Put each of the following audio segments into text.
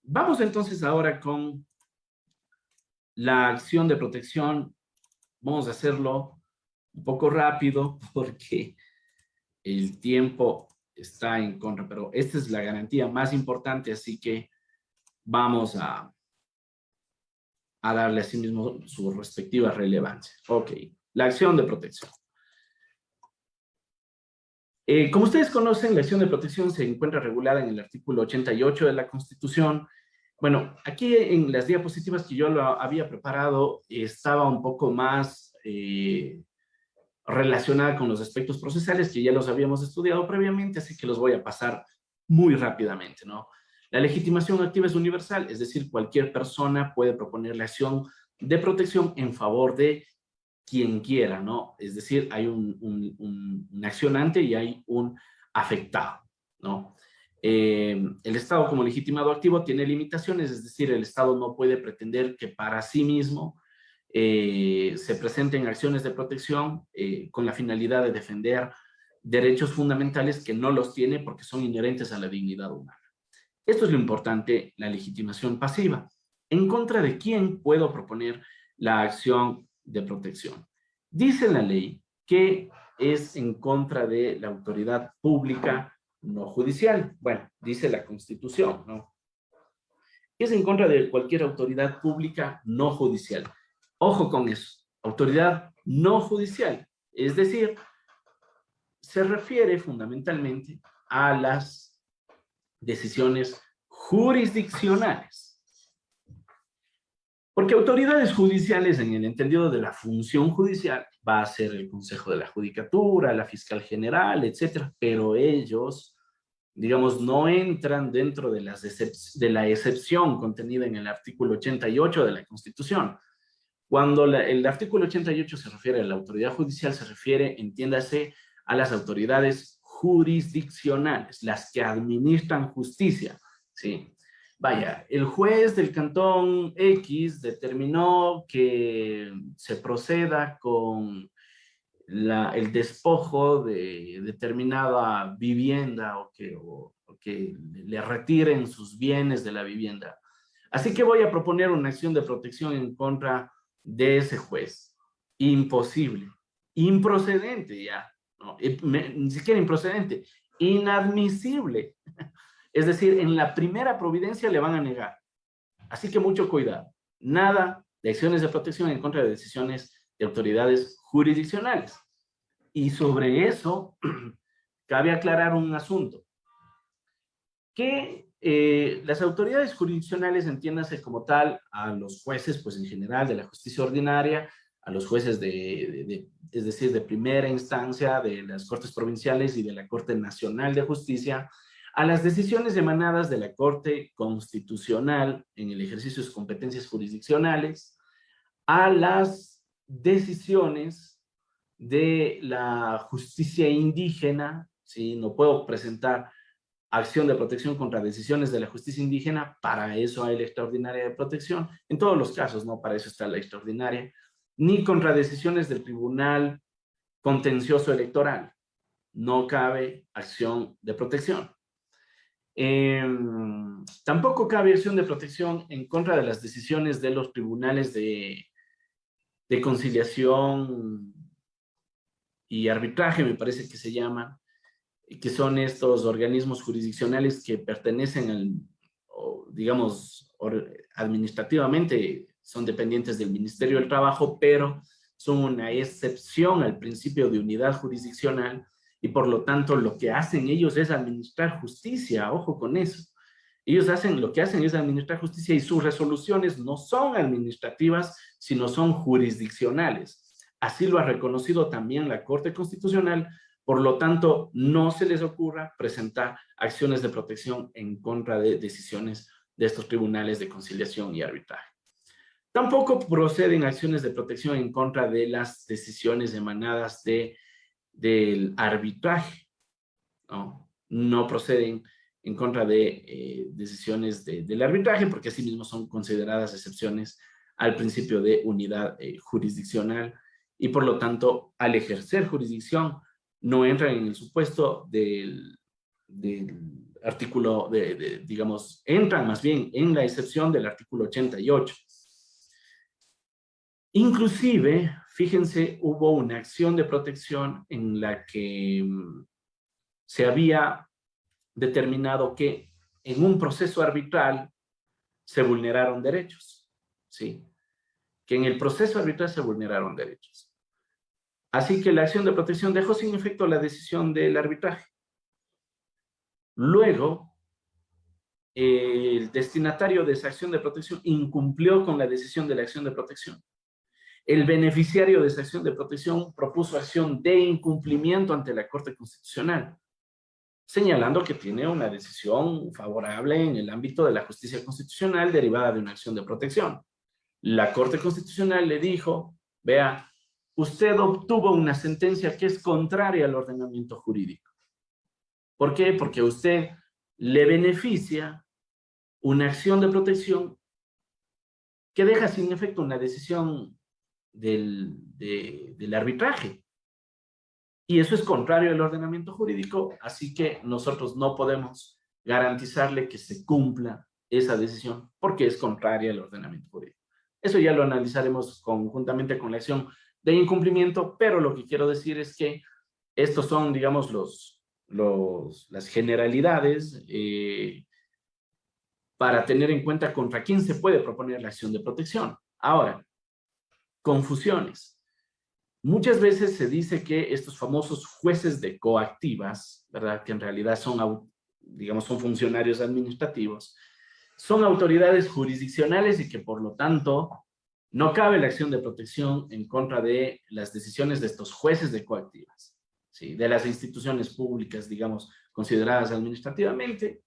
Vamos entonces ahora con la acción de protección. Vamos a hacerlo un poco rápido porque el tiempo está en contra, pero esta es la garantía más importante, así que vamos a darle a sí mismo su respectiva relevancia. Ok, la acción de protección. Como ustedes conocen, la acción de protección se encuentra regulada en el artículo 88 de la Constitución. Bueno, aquí en las diapositivas que yo lo había preparado estaba un poco más relacionada con los aspectos procesales que ya los habíamos estudiado previamente, así que los voy a pasar muy rápidamente, ¿no? La legitimación activa es universal, es decir, cualquier persona puede proponer la acción de protección en favor de quien quiera, ¿no? Es decir, hay un accionante y hay un afectado, ¿no? El Estado como legitimado activo tiene limitaciones, es decir, el Estado no puede pretender que para sí mismo se presenten acciones de protección con la finalidad de defender derechos fundamentales que no los tiene porque son inherentes a la dignidad humana. Esto es lo importante, la legitimación pasiva. ¿En contra de quién puedo proponer la acción de protección? Dice la ley que es en contra de la autoridad pública no judicial. Bueno, dice la Constitución, ¿no? Es en contra de cualquier autoridad pública no judicial. Ojo con eso, autoridad no judicial. Es decir, se refiere fundamentalmente a las decisiones jurisdiccionales. Porque autoridades judiciales, en el entendido de la función judicial, va a ser el Consejo de la Judicatura, la Fiscal General, etcétera, pero ellos, digamos, no entran dentro de la excepción contenida en el artículo 88 de la Constitución. Cuando el artículo 88 se refiere a la autoridad judicial, se refiere, entiéndase, a las autoridades jurisdiccionales, las que administran justicia, ¿sí? Vaya, el juez del cantón X determinó que se proceda con el despojo de determinada vivienda o que le retiren sus bienes de la vivienda. Así que voy a proponer una acción de protección en contra de ese juez. Imposible. Improcedente ya. No, ni siquiera improcedente. Inadmisible. Es decir, en la primera providencia le van a negar. Así que mucho cuidado. Nada de acciones de protección en contra de decisiones de autoridades jurisdiccionales. Y sobre eso, cabe aclarar un asunto. Que las autoridades jurisdiccionales, entiéndase como tal, a los jueces, pues en general, de la justicia ordinaria, a los jueces es decir, de primera instancia, de las Cortes Provinciales y de la Corte Nacional de Justicia, a las decisiones emanadas de la Corte Constitucional en el ejercicio de sus competencias jurisdiccionales, a las decisiones de la justicia indígena, ¿sí? No puedo presentar acción de protección contra decisiones de la justicia indígena, para eso hay la extraordinaria de protección, en todos los casos, ¿no? Para eso está la extraordinaria, ni contra decisiones del Tribunal Contencioso Electoral, no cabe acción de protección. Tampoco cabe acción de protección en contra de las decisiones de los tribunales de conciliación y arbitraje, me parece que se llaman, que son estos organismos jurisdiccionales que pertenecen digamos, administrativamente son dependientes del Ministerio del Trabajo, pero son una excepción al principio de unidad jurisdiccional y por lo tanto lo que hacen ellos es administrar justicia, ojo con eso. Ellos lo que hacen es administrar justicia y sus resoluciones no son administrativas, sino son jurisdiccionales. Así lo ha reconocido también la Corte Constitucional. Por lo tanto, no se les ocurra presentar acciones de protección en contra de decisiones de estos tribunales de conciliación y arbitraje. Tampoco proceden acciones de protección en contra de las decisiones emanadas del arbitraje, ¿no? No proceden en contra de decisiones del arbitraje porque asimismo son consideradas excepciones al principio de unidad jurisdiccional y por lo tanto, al ejercer jurisdicción, no entran en el supuesto de del artículo, digamos, entran más bien en la excepción del artículo 88. Inclusive, fíjense, hubo una acción de protección en la que se había determinado que en un proceso arbitral se vulneraron derechos, ¿sí? Que en el proceso arbitral se vulneraron derechos. Así que la acción de protección dejó sin efecto la decisión del arbitraje. Luego, el destinatario de esa acción de protección incumplió con la decisión de la acción de protección. El beneficiario de esa acción de protección propuso acción de incumplimiento ante la Corte Constitucional, señalando que tiene una decisión favorable en el ámbito de la justicia constitucional derivada de una acción de protección. La Corte Constitucional le dijo, vea, usted obtuvo una sentencia que es contraria al ordenamiento jurídico. ¿Por qué? Porque a usted le beneficia una acción de protección que deja sin efecto una decisión del arbitraje. Y eso es contrario al ordenamiento jurídico, así que nosotros no podemos garantizarle que se cumpla esa decisión porque es contraria al ordenamiento jurídico. Eso ya lo analizaremos conjuntamente con la acción de incumplimiento, pero lo que quiero decir es que estos son, digamos, las generalidades para tener en cuenta contra quién se puede proponer la acción de protección. Ahora, confusiones. Muchas veces se dice que estos famosos jueces de coactivas, ¿verdad? Que en realidad son, digamos, son funcionarios administrativos, son autoridades jurisdiccionales y que por lo tanto no cabe la acción de protección en contra de las decisiones de estos jueces de coactivas, ¿sí? De las instituciones públicas, digamos, consideradas administrativamente.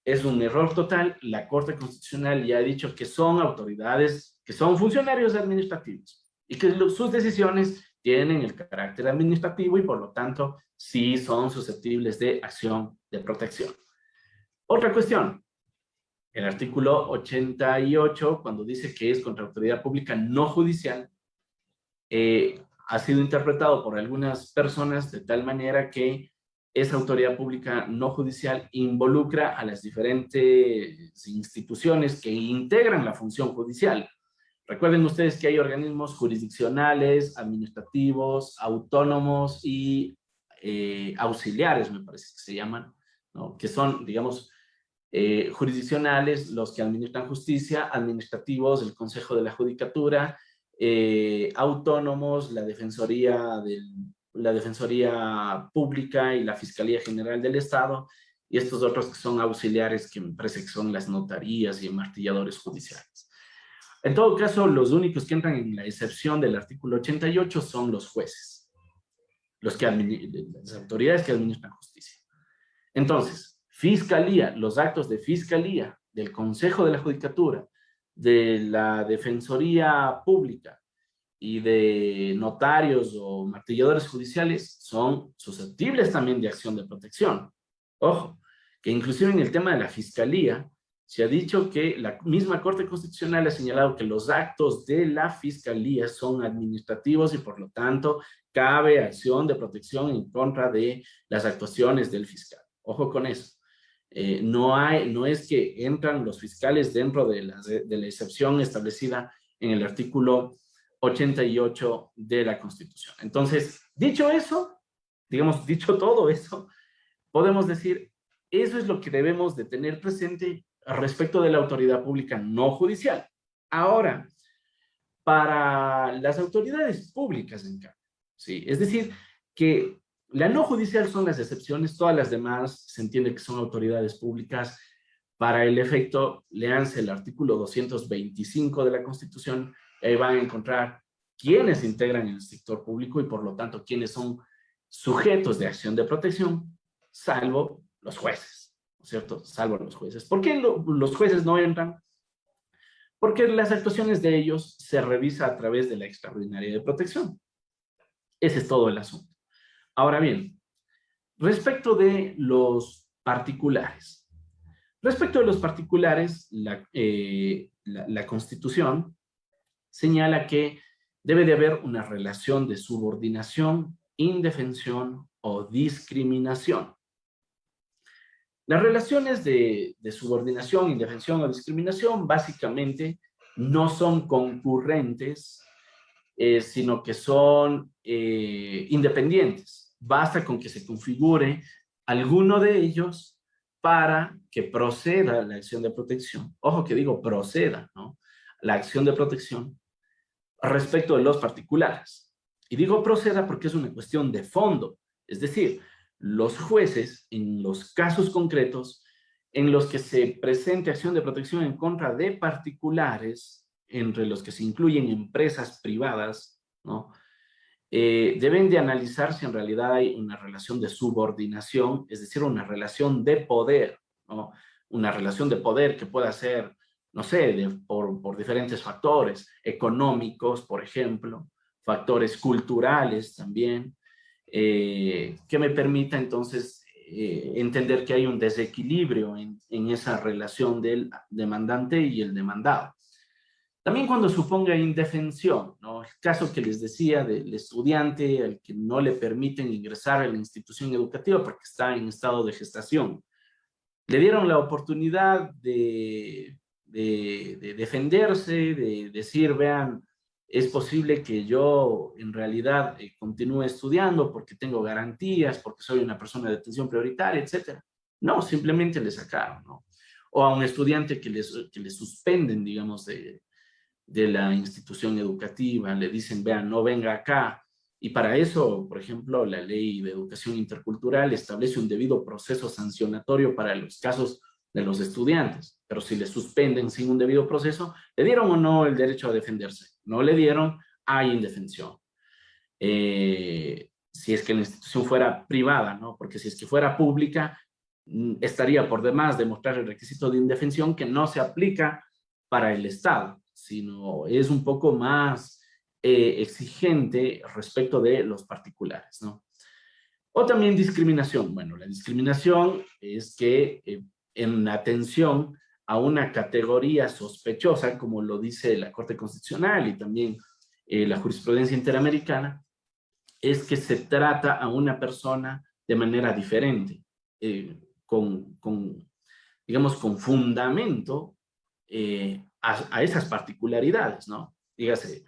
Es un error total. La Corte Constitucional ya ha dicho que son autoridades, que son funcionarios administrativos y que sus decisiones tienen el carácter administrativo y por lo tanto sí son susceptibles de acción de protección. Otra cuestión, el artículo 88, cuando dice que es contra autoridad pública no judicial, ha sido interpretado por algunas personas de tal manera que esa autoridad pública no judicial involucra a las diferentes instituciones que integran la función judicial. Recuerden ustedes que hay organismos jurisdiccionales, administrativos, autónomos y auxiliares, me parece que se llaman, ¿no? Que son, digamos, jurisdiccionales, los que administran justicia, administrativos, el Consejo de la Judicatura, autónomos, la Defensoría Pública y la Fiscalía General del Estado, y estos otros que son auxiliares, que me parece que son las notarías y martilladores judiciales. En todo caso, los únicos que entran en la excepción del artículo 88 son los jueces, las autoridades que administran justicia. Entonces, Fiscalía, los actos de Fiscalía, del Consejo de la Judicatura, de la Defensoría Pública y de notarios o martilladores judiciales son susceptibles también de acción de protección. Ojo, que inclusive en el tema de la Fiscalía, se ha dicho que la misma Corte Constitucional ha señalado que los actos de la Fiscalía son administrativos y por lo tanto cabe acción de protección en contra de las actuaciones del fiscal. Ojo con eso. No es que entran los fiscales dentro de la excepción establecida en el artículo 88 de la Constitución. Entonces, dicho eso, digamos, dicho todo eso, podemos decir, eso es lo que debemos de tener presente respecto de la autoridad pública no judicial. Ahora, para las autoridades públicas, en cambio, ¿sí? Es decir, que la no judicial son las excepciones, todas las demás se entiende que son autoridades públicas. Para el efecto, léanse el artículo 225 de la Constitución, y ahí van a encontrar quiénes integran el sector público y por lo tanto quiénes son sujetos de acción de protección, salvo los jueces, ¿no es cierto? Salvo los jueces. ¿Por qué los jueces no entran? Porque las actuaciones de ellos se revisa a través de la extraordinaria de protección. Ese es todo el asunto. Ahora bien, respecto de los particulares. Respecto de los particulares, la Constitución señala que debe de haber una relación de subordinación, indefensión o discriminación. Las relaciones de subordinación, indefensión o discriminación básicamente no son concurrentes, sino que son independientes. Basta con que se configure alguno de ellos para que proceda la acción de protección. Ojo que digo proceda, ¿no? La acción de protección respecto de los particulares. Y digo proceda porque es una cuestión de fondo. Es decir, los jueces, en los casos concretos en los que se presente acción de protección en contra de particulares, entre los que se incluyen empresas privadas, ¿no? Deben de analizar si en realidad hay una relación de subordinación, es decir, una relación de poder, ¿no? Una relación de poder que pueda ser, no sé, por diferentes factores, económicos, por ejemplo, factores culturales también, que me permita entonces entender que hay un desequilibrio en esa relación del demandante y el demandado. También cuando suponga indefensión, ¿no? El caso que les decía del estudiante al que no le permiten ingresar a la institución educativa porque está en estado de gestación. Le dieron la oportunidad de defenderse, de decir, vean, es posible que yo en realidad continúe estudiando porque tengo garantías, porque soy una persona de atención prioritaria, etcétera. No, simplemente le sacaron, ¿no? O a un estudiante que les suspenden, digamos, de la institución educativa, le dicen, vean, no venga acá. Y para eso, por ejemplo, la ley de educación intercultural establece un debido proceso sancionatorio para los casos de los estudiantes. Pero si le suspenden sin un debido proceso, ¿le dieron o no el derecho a defenderse? No le dieron, hay indefensión. Si es que la institución fuera privada, ¿no? Porque si es que fuera pública, estaría por demás demostrar el requisito de indefensión que no se aplica para el Estado, sino es un poco más exigente respecto de los particulares, ¿no? O también discriminación. Bueno, la discriminación es que en atención a una categoría sospechosa, como lo dice la Corte Constitucional y también la jurisprudencia interamericana, es que se trata a una persona de manera diferente, digamos, con fundamento a esas particularidades, ¿no? Dígase,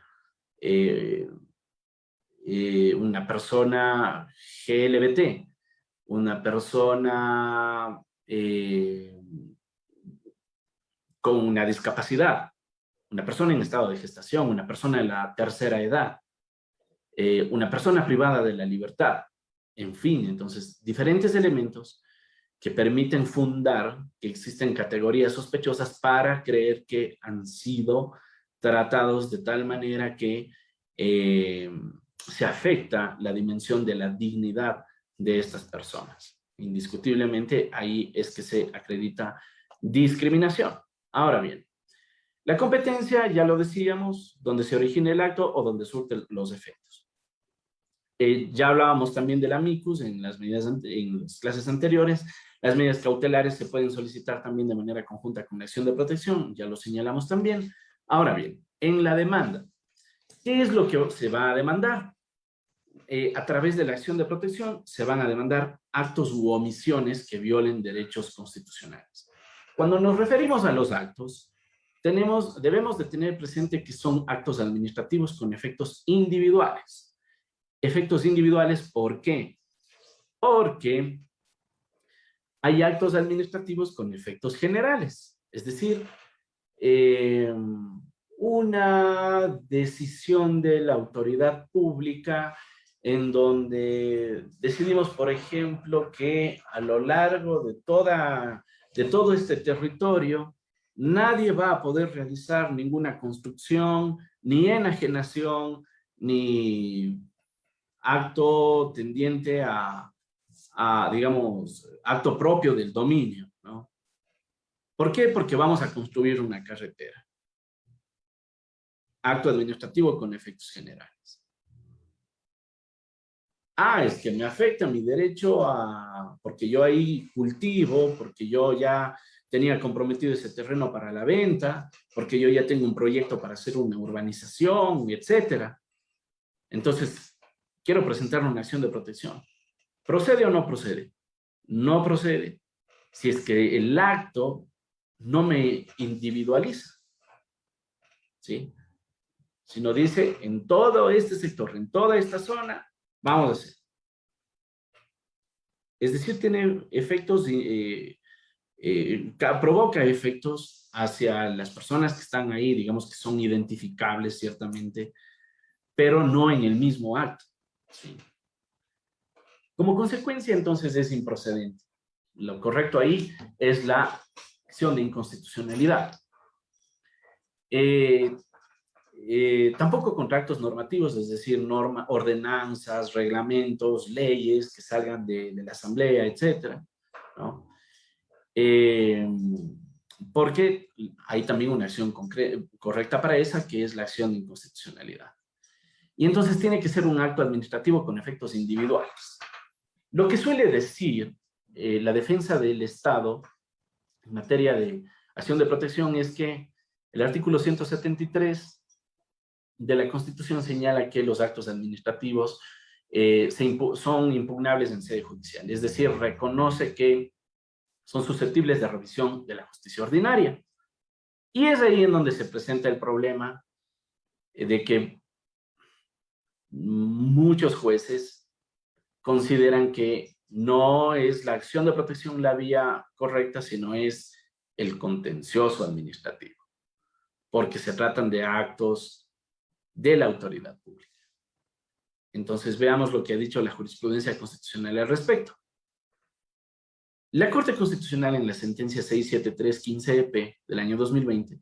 una persona GLBT, una persona con una discapacidad, una persona en estado de gestación, una persona en la tercera edad, una persona privada de la libertad, en fin, entonces, diferentes elementos que permiten fundar que existen categorías sospechosas para creer que han sido tratados de tal manera que se afecta la dimensión de la dignidad de estas personas. Indiscutiblemente, ahí es que se acredita discriminación. Ahora bien, la competencia, ya lo decíamos, donde se origina el acto o donde surten los efectos. Ya hablábamos también de la amicus en las clases anteriores. Las medidas cautelares se pueden solicitar también de manera conjunta con la acción de protección, ya lo señalamos también. Ahora bien, en la demanda, ¿qué es lo que se va a demandar? A través de la acción de protección se van a demandar actos u omisiones que violen derechos constitucionales. Cuando nos referimos a los actos, debemos de tener presente que son actos administrativos con efectos individuales. Efectos individuales, ¿por qué? Porque hay actos administrativos con efectos generales. Es decir, una decisión de la autoridad pública en donde decidimos, por ejemplo, que a lo largo de todo este territorio nadie va a poder realizar ninguna construcción, ni enajenación, ni acto tendiente digamos, acto propio del dominio, ¿no? ¿Por qué? Porque vamos a construir una carretera. Acto administrativo con efectos generales. Es que me afecta mi derecho porque yo ahí cultivo, porque yo ya tenía comprometido ese terreno para la venta, porque yo ya tengo un proyecto para hacer una urbanización, etcétera. Entonces, quiero presentar una acción de protección. ¿Procede o no procede? No procede. si es que el acto no me individualiza, ¿sí? Sino dice, en todo este sector, en toda esta zona, vamos a hacer. Es decir, tiene efectos, provoca efectos hacia las personas que están ahí, digamos que son identificables ciertamente, pero no en el mismo acto, ¿sí? Como consecuencia, entonces, es improcedente. Lo correcto ahí es la acción de inconstitucionalidad. Tampoco contra actos normativos, es decir, ordenanzas, reglamentos, leyes que salgan de la asamblea, etcétera, ¿no? Porque hay también una acción correcta para esa, que es la acción de inconstitucionalidad. Y entonces tiene que ser un acto administrativo con efectos individuales. Lo que suele decir la defensa del Estado en materia de acción de protección es que el artículo 173 de la Constitución señala que los actos administrativos son impugnables en sede judicial, es decir, reconoce que son susceptibles de revisión de la justicia ordinaria. Y es ahí en donde se presenta el problema de que muchos jueces consideran que no es la acción de protección la vía correcta, sino es el contencioso administrativo, porque se tratan de actos de la autoridad pública. Entonces veamos lo que ha dicho la jurisprudencia constitucional al respecto. La Corte Constitucional en la sentencia 673-15-EP del año 2020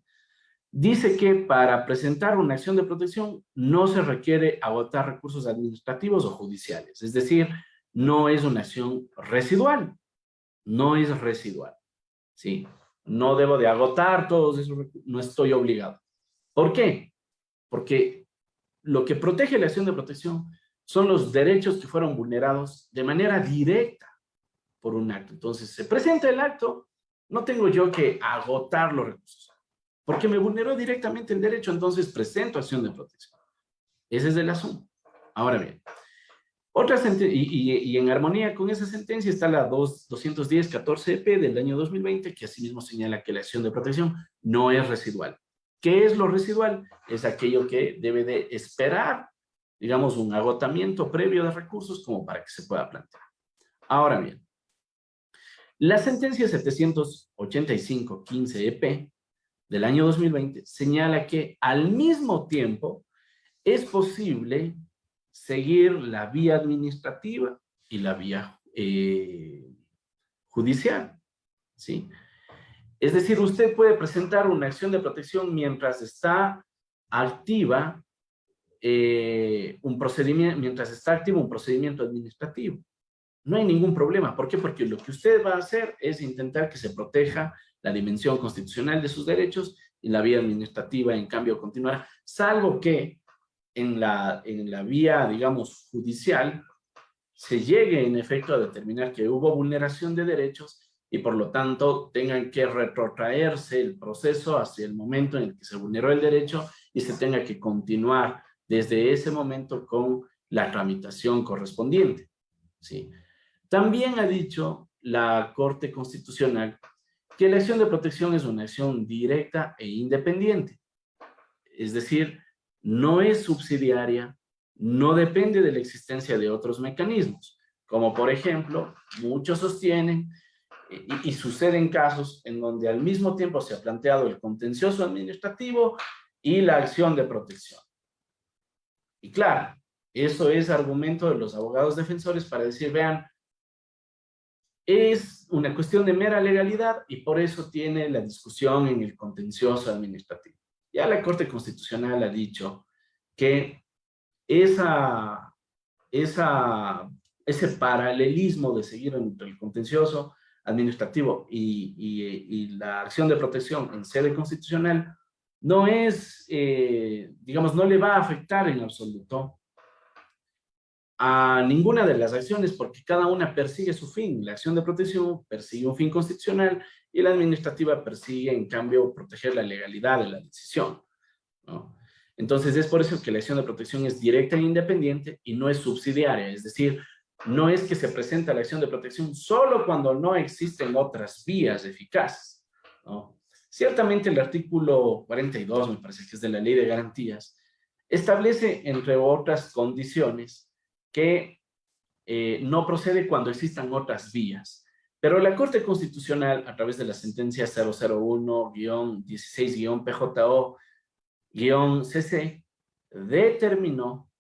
dice que para presentar una acción de protección no se requiere agotar recursos administrativos o judiciales, es decir, no es una acción residual, no es residual, ¿sí? No debo de agotar todos esos recursos, no estoy obligado. ¿Por qué? Porque lo que protege la acción de protección son los derechos que fueron vulnerados de manera directa por un acto. Entonces, se presenta el acto, no tengo yo que agotar los recursos, porque me vulneró directamente el derecho, entonces presento acción de protección. Ese es el asunto. Ahora bien, otra sentencia, y en armonía con esa sentencia está la 210-14-EP del año 2020, que asimismo señala que la acción de protección no es residual. ¿Qué es lo residual? Es aquello que debe de esperar, digamos, un agotamiento previo de recursos como para que se pueda plantear. Ahora bien, la sentencia 785-15-EP del año 2020 señala que al mismo tiempo es posible seguir la vía administrativa y la vía judicial, ¿sí? Es decir, usted puede presentar una acción de protección mientras está activa mientras está activo un procedimiento administrativo. No hay ningún problema. ¿Por qué? Porque lo que usted va a hacer es intentar que se proteja la dimensión constitucional de sus derechos y la vía administrativa, en cambio, continuará, salvo que en la vía, digamos, judicial, se llegue en efecto a determinar que hubo vulneración de derechos y por lo tanto tengan que retrotraerse el proceso hacia el momento en el que se vulneró el derecho y se tenga que continuar desde ese momento con la tramitación correspondiente, ¿sí? También ha dicho la Corte Constitucional que la acción de protección es una acción directa e independiente. Es decir, no es subsidiaria, no depende de la existencia de otros mecanismos, como por ejemplo, muchos sostienen, y suceden casos en donde al mismo tiempo se ha planteado el contencioso administrativo y la acción de protección. Y claro, eso es argumento de los abogados defensores para decir, vean, es una cuestión de mera legalidad y por eso tiene la discusión en el contencioso administrativo. Ya la Corte Constitucional ha dicho que ese paralelismo de seguir entre el contencioso administrativo y la acción de protección en sede constitucional no es, digamos, no le va a afectar en absoluto a ninguna de las acciones porque cada una persigue su fin. La acción de protección persigue un fin constitucional y la administrativa persigue, en cambio, proteger la legalidad de la decisión, ¿no? Entonces, es por eso que la acción de protección es directa e independiente y no es subsidiaria. Es decir, no es que se presenta la acción de protección solo cuando no existen otras vías eficaces, ¿no? Ciertamente el artículo 42, me parece que es de la Ley de Garantías, establece, entre otras condiciones, que no procede cuando existan otras vías. Pero la Corte Constitucional, a través de la sentencia 001-16-PJO-CC, determinó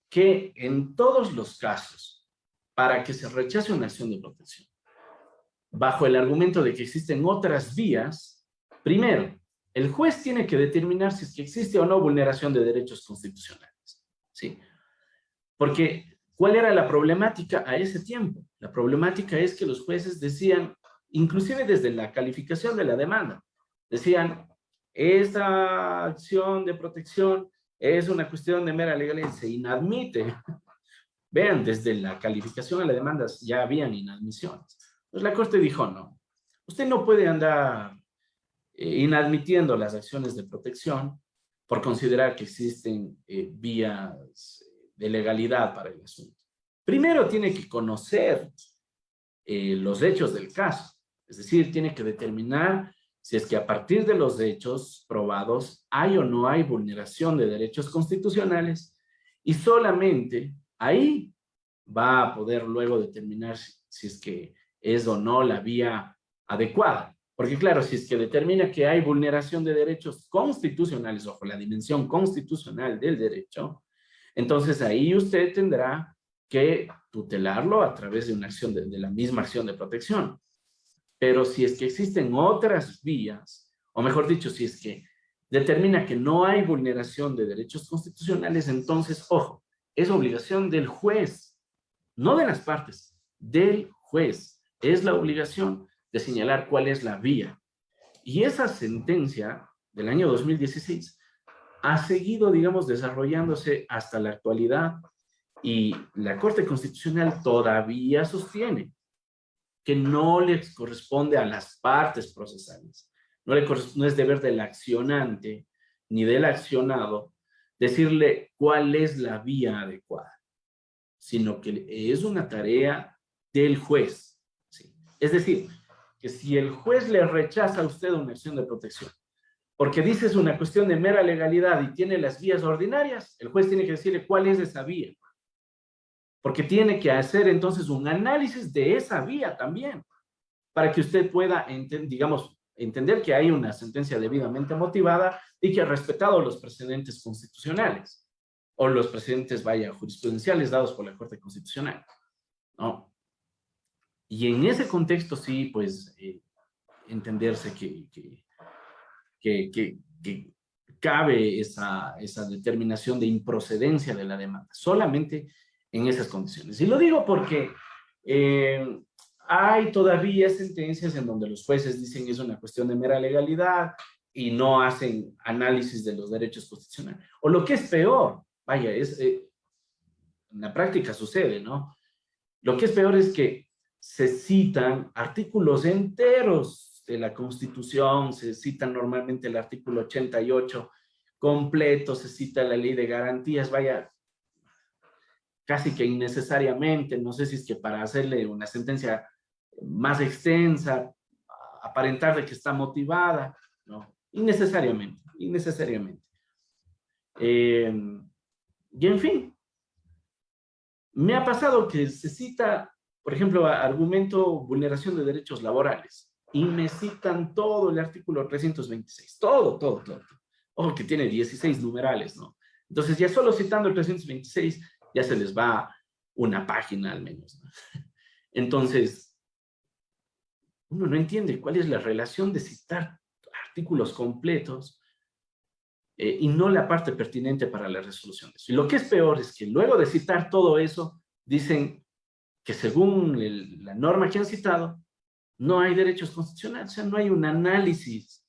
que en todos los casos, para que se rechace una acción de protección, bajo el argumento de que existen otras vías, primero, el juez tiene que determinar si es que existe o no vulneración de derechos constitucionales, ¿sí? Porque, ¿cuál era la problemática a ese tiempo? La problemática es que los jueces decían, inclusive desde la calificación de la demanda, decían, esta acción de protección es una cuestión de mera legalidad, se inadmite. Vean, desde la calificación a la demanda ya habían inadmisiones. Pues la Corte dijo, no, usted no puede andar inadmitiendo las acciones de protección por considerar que existen vías de legalidad para el asunto. Primero tiene que conocer los hechos del caso, es decir, tiene que determinar si es que a partir de los hechos probados hay o no hay vulneración de derechos constitucionales y solamente ahí va a poder luego determinar si es que es o no la vía adecuada. Porque claro, si es que determina que hay vulneración de derechos constitucionales, ojo, la dimensión constitucional del derecho, entonces ahí usted tendrá que tutelarlo a través de una acción, de la misma acción de protección. Pero si es que existen otras vías, o mejor dicho, si es que determina que no hay vulneración de derechos constitucionales, entonces, ojo, es obligación del juez, no de las partes, del juez. Es la obligación de señalar cuál es la vía. Y esa sentencia del año 2016 ha seguido, digamos, desarrollándose hasta la actualidad y la Corte Constitucional todavía sostiene que no les corresponde a las partes procesales. No es deber del accionante ni del accionado decirle cuál es la vía adecuada, sino que es una tarea del juez, ¿sí? Es decir, que si el juez le rechaza a usted una acción de protección, porque dice es una cuestión de mera legalidad y tiene las vías ordinarias, el juez tiene que decirle cuál es esa vía, porque tiene que hacer entonces un análisis de esa vía también, para que usted pueda, digamos, entender que hay una sentencia debidamente motivada y que ha respetado los precedentes constitucionales, o los precedentes, vaya, jurisprudenciales dados por la Corte Constitucional, ¿no? Y en ese contexto sí, pues, entenderse que cabe esa determinación de improcedencia de la demanda, solamente en esas condiciones. Y lo digo porque hay todavía sentencias en donde los jueces dicen que es una cuestión de mera legalidad y no hacen análisis de los derechos constitucionales. O lo que es peor, vaya, en la práctica sucede, ¿no? Lo que es peor es que se citan artículos enteros de la Constitución, se cita normalmente el artículo 88 completo, se cita la Ley de Garantías, vaya, casi que innecesariamente, no sé si es que para hacerle una sentencia más extensa, aparentar de que está motivada, ¿no? Innecesariamente, innecesariamente. Y en fin, me ha pasado que se cita, por ejemplo, argumento vulneración de derechos laborales, y me citan todo el artículo 326, todo. Ojo que tiene 16 numerales, ¿no? Entonces ya solo citando el 326 ya se les va una página al menos, ¿no? Entonces, uno no entiende cuál es la relación de citar artículos completos y no la parte pertinente para la resolución de eso. Y lo que es peor es que luego de citar todo eso, dicen que según la norma que han citado, no hay derechos constitucionales, o sea, no hay un análisis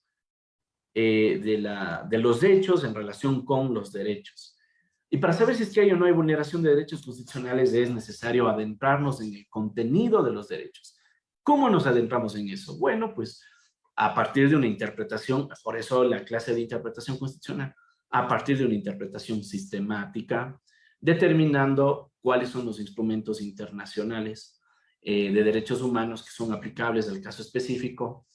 de los hechos en relación con los derechos. Y para saber si es que hay o no hay vulneración de derechos constitucionales es necesario adentrarnos en el contenido de los derechos. ¿Cómo nos adentramos en eso? Bueno, pues a partir de una interpretación, por eso la clase de interpretación constitucional, a partir de una interpretación sistemática, determinando cuáles son los instrumentos internacionales de derechos humanos que son aplicables al caso específico,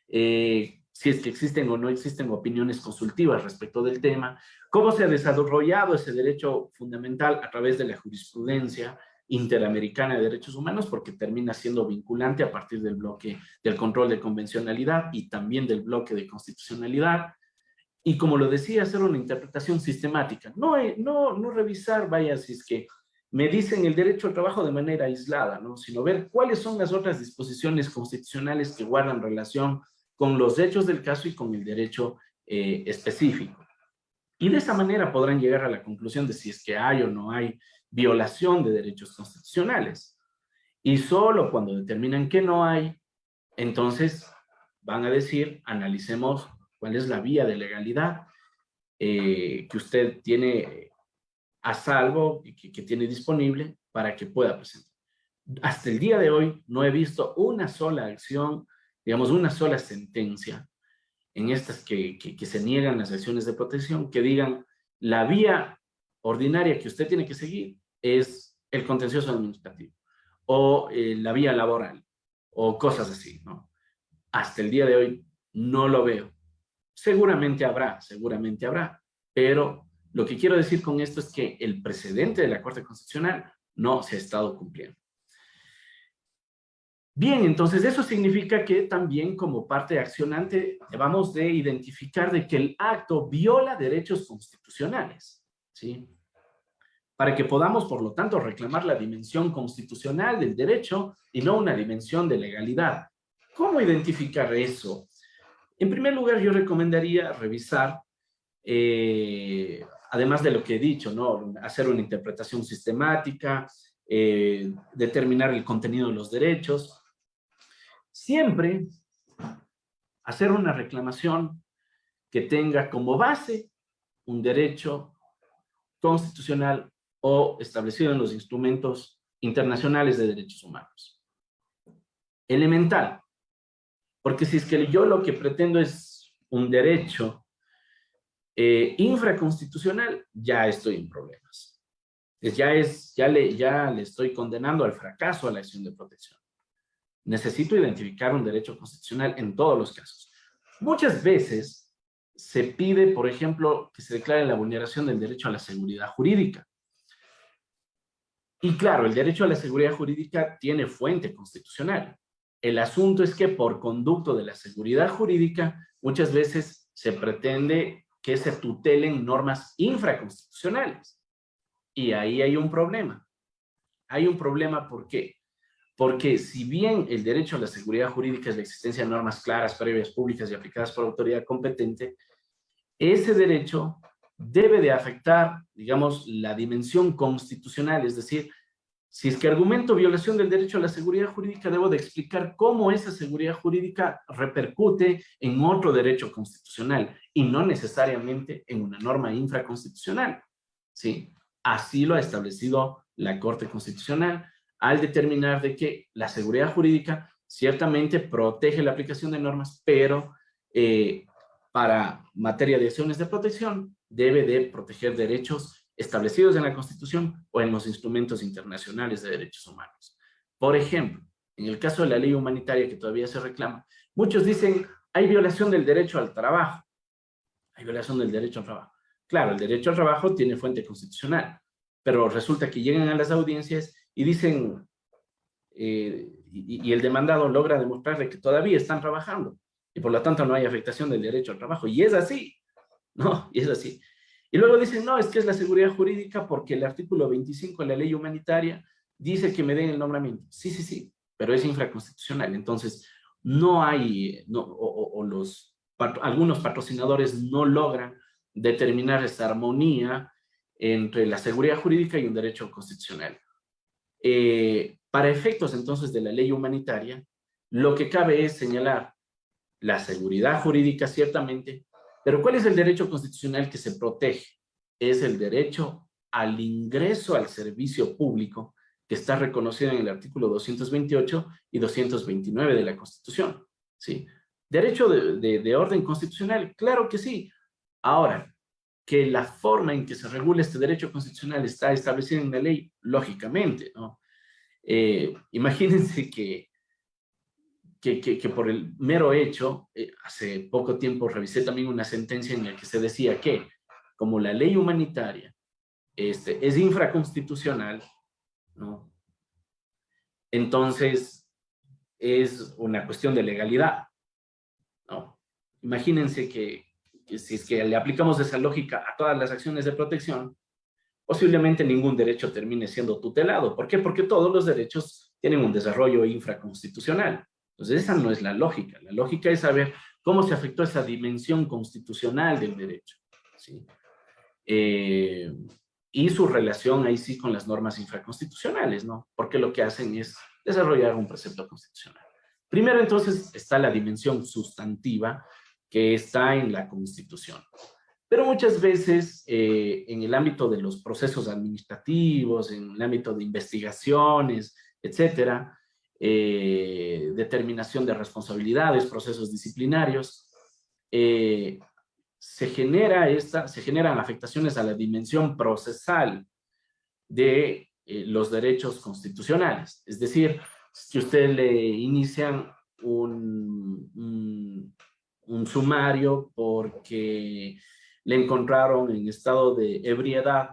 si es que existen o no existen opiniones consultivas respecto del tema, cómo se ha desarrollado ese derecho fundamental a través de la jurisprudencia interamericana de derechos humanos, porque termina siendo vinculante a partir del bloque del control de convencionalidad y también del bloque de constitucionalidad. Y como lo decía, hacer una interpretación sistemática. No revisar, vaya, si es que me dicen el derecho al trabajo de manera aislada, ¿no? Sino ver cuáles son las otras disposiciones constitucionales que guardan relación con los hechos del caso y con el derecho específico. Y de esa manera podrán llegar a la conclusión de si es que hay o no hay violación de derechos constitucionales. Y solo cuando determinan que no hay, entonces van a decir, analicemos cuál es la vía de legalidad que usted tiene a salvo y que tiene disponible para que pueda presentar. Hasta el día de hoy no he visto una sola acción, digamos, una sola sentencia en estas que se niegan las acciones de protección, que digan la vía ordinaria que usted tiene que seguir es el contencioso administrativo o la vía laboral o cosas así, ¿no? Hasta el día de hoy no lo veo. Seguramente habrá, pero lo que quiero decir con esto es que el precedente de la Corte Constitucional no se ha estado cumpliendo. Bien, entonces eso significa que también como parte accionante debamos de identificar de que el acto viola derechos constitucionales, ¿sí? Para que podamos, por lo tanto, reclamar la dimensión constitucional del derecho y no una dimensión de legalidad. ¿Cómo identificar eso? En primer lugar, yo recomendaría revisar, además de lo que he dicho, ¿no? Hacer una interpretación sistemática, determinar el contenido de los derechos. Siempre hacer una reclamación que tenga como base un derecho constitucional o establecido en los instrumentos internacionales de derechos humanos. Elemental, porque si es que yo lo que pretendo es un derecho infraconstitucional, ya estoy en problemas. Ya le estoy condenando al fracaso a la acción de protección. Necesito identificar un derecho constitucional en todos los casos. Muchas veces se pide, por ejemplo, que se declare la vulneración del derecho a la seguridad jurídica. Y claro, el derecho a la seguridad jurídica tiene fuente constitucional. El asunto es que por conducto de la seguridad jurídica, muchas veces se pretende que se tutelen normas infraconstitucionales. Y ahí hay un problema. Hay un problema, ¿por qué? Porque si bien el derecho a la seguridad jurídica es la existencia de normas claras, previas, públicas y aplicadas por autoridad competente, ese derecho debe de afectar, digamos, la dimensión constitucional, es decir, si es que argumento violación del derecho a la seguridad jurídica, debo de explicar cómo esa seguridad jurídica repercute en otro derecho constitucional y no necesariamente en una norma infraconstitucional, ¿sí? Así lo ha establecido la Corte Constitucional al determinar de que la seguridad jurídica ciertamente protege la aplicación de normas, pero para materia de acciones de protección debe de proteger derechos establecidos en la Constitución o en los instrumentos internacionales de derechos humanos. Por ejemplo, en el caso de la ley humanitaria que todavía se reclama, muchos dicen, hay violación del derecho al trabajo. Hay violación del derecho al trabajo. Claro, el derecho al trabajo tiene fuente constitucional, pero resulta que llegan a las audiencias y dicen, y el demandado logra demostrarle que todavía están trabajando, y por lo tanto no hay afectación del derecho al trabajo, y es así, ¿no? Y es así. Y luego dicen, no, es que es la seguridad jurídica porque el artículo 25 de la ley humanitaria dice que me den el nombramiento. Sí, pero es infraconstitucional. Entonces, no hay, algunos patrocinadores no logran determinar esta armonía entre la seguridad jurídica y un derecho constitucional. Para efectos, entonces, de la ley humanitaria, lo que cabe es señalar la seguridad jurídica, ciertamente, pero ¿cuál es el derecho constitucional que se protege? Es el derecho al ingreso al servicio público que está reconocido en el artículo 228 y 229 de la Constitución, ¿sí? ¿Derecho de orden constitucional? Claro que sí. Ahora, que la forma en que se regula este derecho constitucional está establecida en la ley, lógicamente, ¿no? Imagínense que por el mero hecho, hace poco tiempo revisé también una sentencia en la que se decía que, como la ley humanitaria es infraconstitucional, ¿no? Entonces es una cuestión de legalidad, ¿no? Imagínense que si es que le aplicamos esa lógica a todas las acciones de protección, posiblemente ningún derecho termine siendo tutelado. ¿Por qué? Porque todos los derechos tienen un desarrollo infraconstitucional. Entonces, esa no es la lógica. La lógica es saber cómo se afectó esa dimensión constitucional del derecho, ¿sí? Y su relación ahí sí con las normas infraconstitucionales, ¿no? Porque lo que hacen es desarrollar un precepto constitucional. Primero, entonces, está la dimensión sustantiva que está en la Constitución. Pero muchas veces en el ámbito de los procesos administrativos, en el ámbito de investigaciones, etcétera, determinación de responsabilidades, procesos disciplinarios, se generan afectaciones a la dimensión procesal de los derechos constitucionales. Es decir, si usted le inician un sumario porque le encontraron en estado de ebriedad,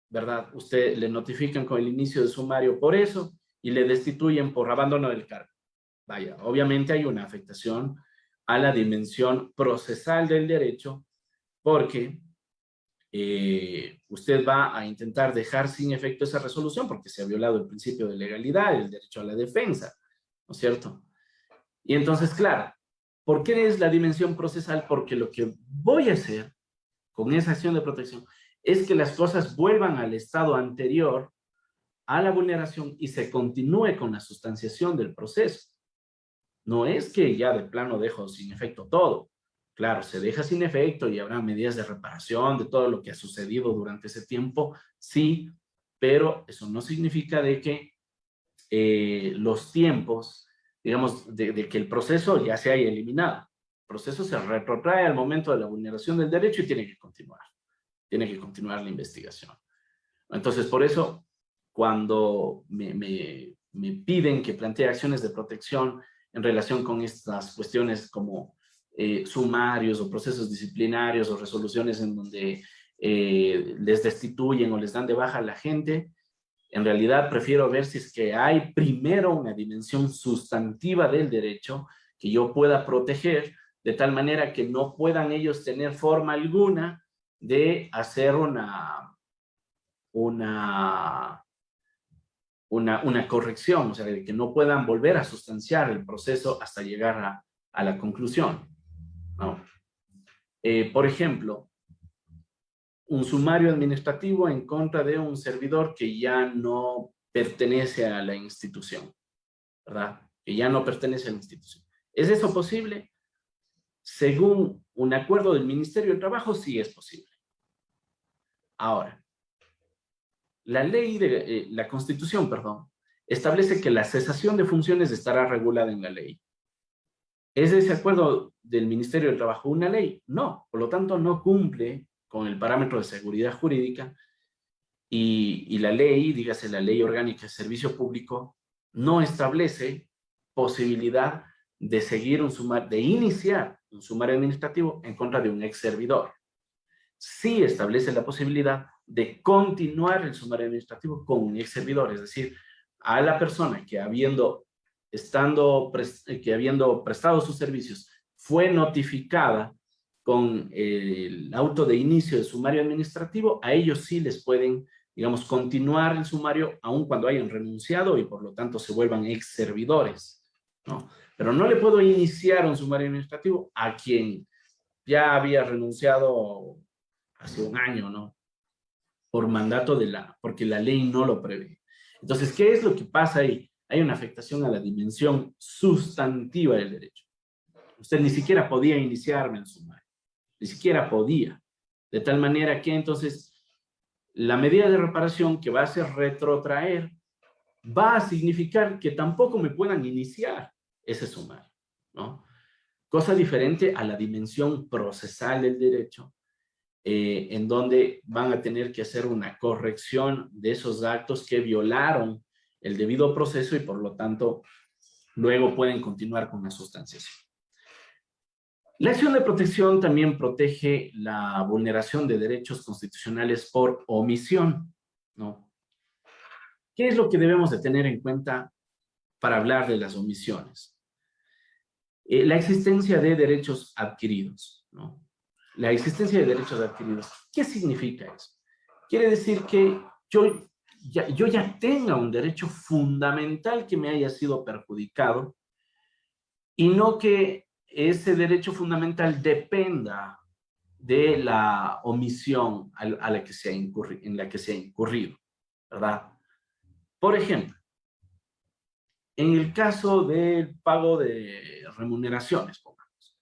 ¿verdad? Usted le notifican con el inicio del sumario por eso y le destituyen por abandono del cargo. Vaya, obviamente hay una afectación a la dimensión procesal del derecho porque usted va a intentar dejar sin efecto esa resolución porque se ha violado el principio de legalidad, el derecho a la defensa, ¿no es cierto? Y entonces, claro, ¿por qué es la dimensión procesal? Porque lo que voy a hacer con esa acción de protección es que las cosas vuelvan al estado anterior a la vulneración y se continúe con la sustanciación del proceso. No es que ya de plano dejo sin efecto todo. Claro, se deja sin efecto y habrá medidas de reparación de todo lo que ha sucedido durante ese tiempo, sí, pero eso no significa de que los tiempos, digamos, de que el proceso ya se haya eliminado. El proceso se retrotrae al momento de la vulneración del derecho y tiene que continuar la investigación. Entonces, por eso, cuando me piden que plantee acciones de protección en relación con estas cuestiones como sumarios o procesos disciplinarios o resoluciones en donde les destituyen o les dan de baja a la gente, en realidad prefiero ver si es que hay primero una dimensión sustantiva del derecho que yo pueda proteger de tal manera que no puedan ellos tener forma alguna de hacer una, una corrección, o sea, de que no puedan volver a sustanciar el proceso hasta llegar a la conclusión, ¿no? Por ejemplo, un sumario administrativo en contra de un servidor que ya no pertenece a la institución, ¿verdad? Que ya no pertenece a la institución. ¿Es eso posible? Según un acuerdo del Ministerio del Trabajo, sí es posible. Ahora, la Constitución, perdón, establece que la cesación de funciones estará regulada en la ley. ¿Es ese acuerdo del Ministerio del Trabajo una ley? No, por lo tanto no cumple con el parámetro de seguridad jurídica y la ley, dígase la Ley Orgánica de Servicio Público, no establece posibilidad de de iniciar un sumario administrativo en contra de un ex servidor. Sí establece la posibilidad de continuar el sumario administrativo con un ex servidor, es decir, a la persona que habiendo prestado sus servicios fue notificada con el auto de inicio del sumario administrativo, a ellos sí les pueden, digamos, continuar el sumario aun cuando hayan renunciado y por lo tanto se vuelvan ex servidores, ¿no? Pero no le puedo iniciar un sumario administrativo a quien ya había renunciado hace un año, ¿no? Por mandato porque la ley no lo prevé. Entonces, ¿qué es lo que pasa ahí? Hay una afectación a la dimensión sustantiva del derecho. Usted ni siquiera podía iniciarme el sumario, ni siquiera podía. De tal manera que entonces la medida de reparación que va a hacer retrotraer va a significar que tampoco me puedan iniciar ese sumario, ¿no? Cosa diferente a la dimensión procesal del derecho, en donde van a tener que hacer una corrección de esos actos que violaron el debido proceso y por lo tanto luego pueden continuar con la sustanciación. La acción de protección también protege la vulneración de derechos constitucionales por omisión, ¿no? ¿Qué es lo que debemos de tener en cuenta para hablar de las omisiones? La existencia de derechos adquiridos, ¿no? La existencia de derechos adquiridos. ¿Qué significa eso? Quiere decir que yo ya tenga un derecho fundamental que me haya sido perjudicado y no que ese derecho fundamental dependa de la omisión a la que se ha en la que se ha incurrido, ¿verdad? Por ejemplo, en el caso del pago de remuneraciones, pongamos,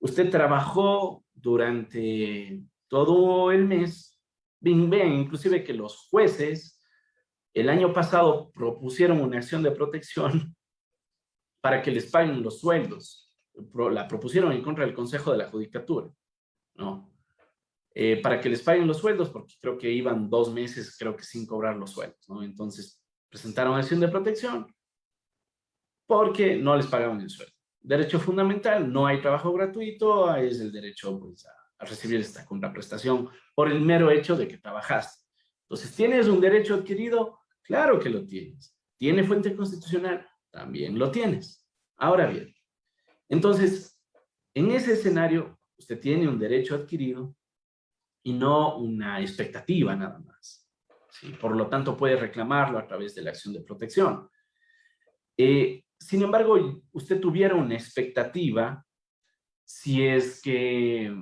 usted trabajó durante todo el mes, vean, inclusive que los jueces el año pasado propusieron una acción de protección para que les paguen los sueldos. La propusieron en contra del Consejo de la Judicatura, ¿no? Para que les paguen los sueldos, porque creo que iban 2 meses, creo que sin cobrar los sueldos, ¿no? Entonces, presentaron acción de protección porque no les pagaban el sueldo. Derecho fundamental, no hay trabajo gratuito, es el derecho pues, a recibir esta contraprestación por el mero hecho de que trabajaste. Entonces, ¿tienes un derecho adquirido? Claro que lo tienes. ¿Tiene fuente constitucional? También lo tienes. Ahora bien, entonces, en ese escenario, usted tiene un derecho adquirido y no una expectativa nada más, ¿sí? Por lo tanto, puede reclamarlo a través de la acción de protección. Sin embargo, usted tuviera una expectativa si es que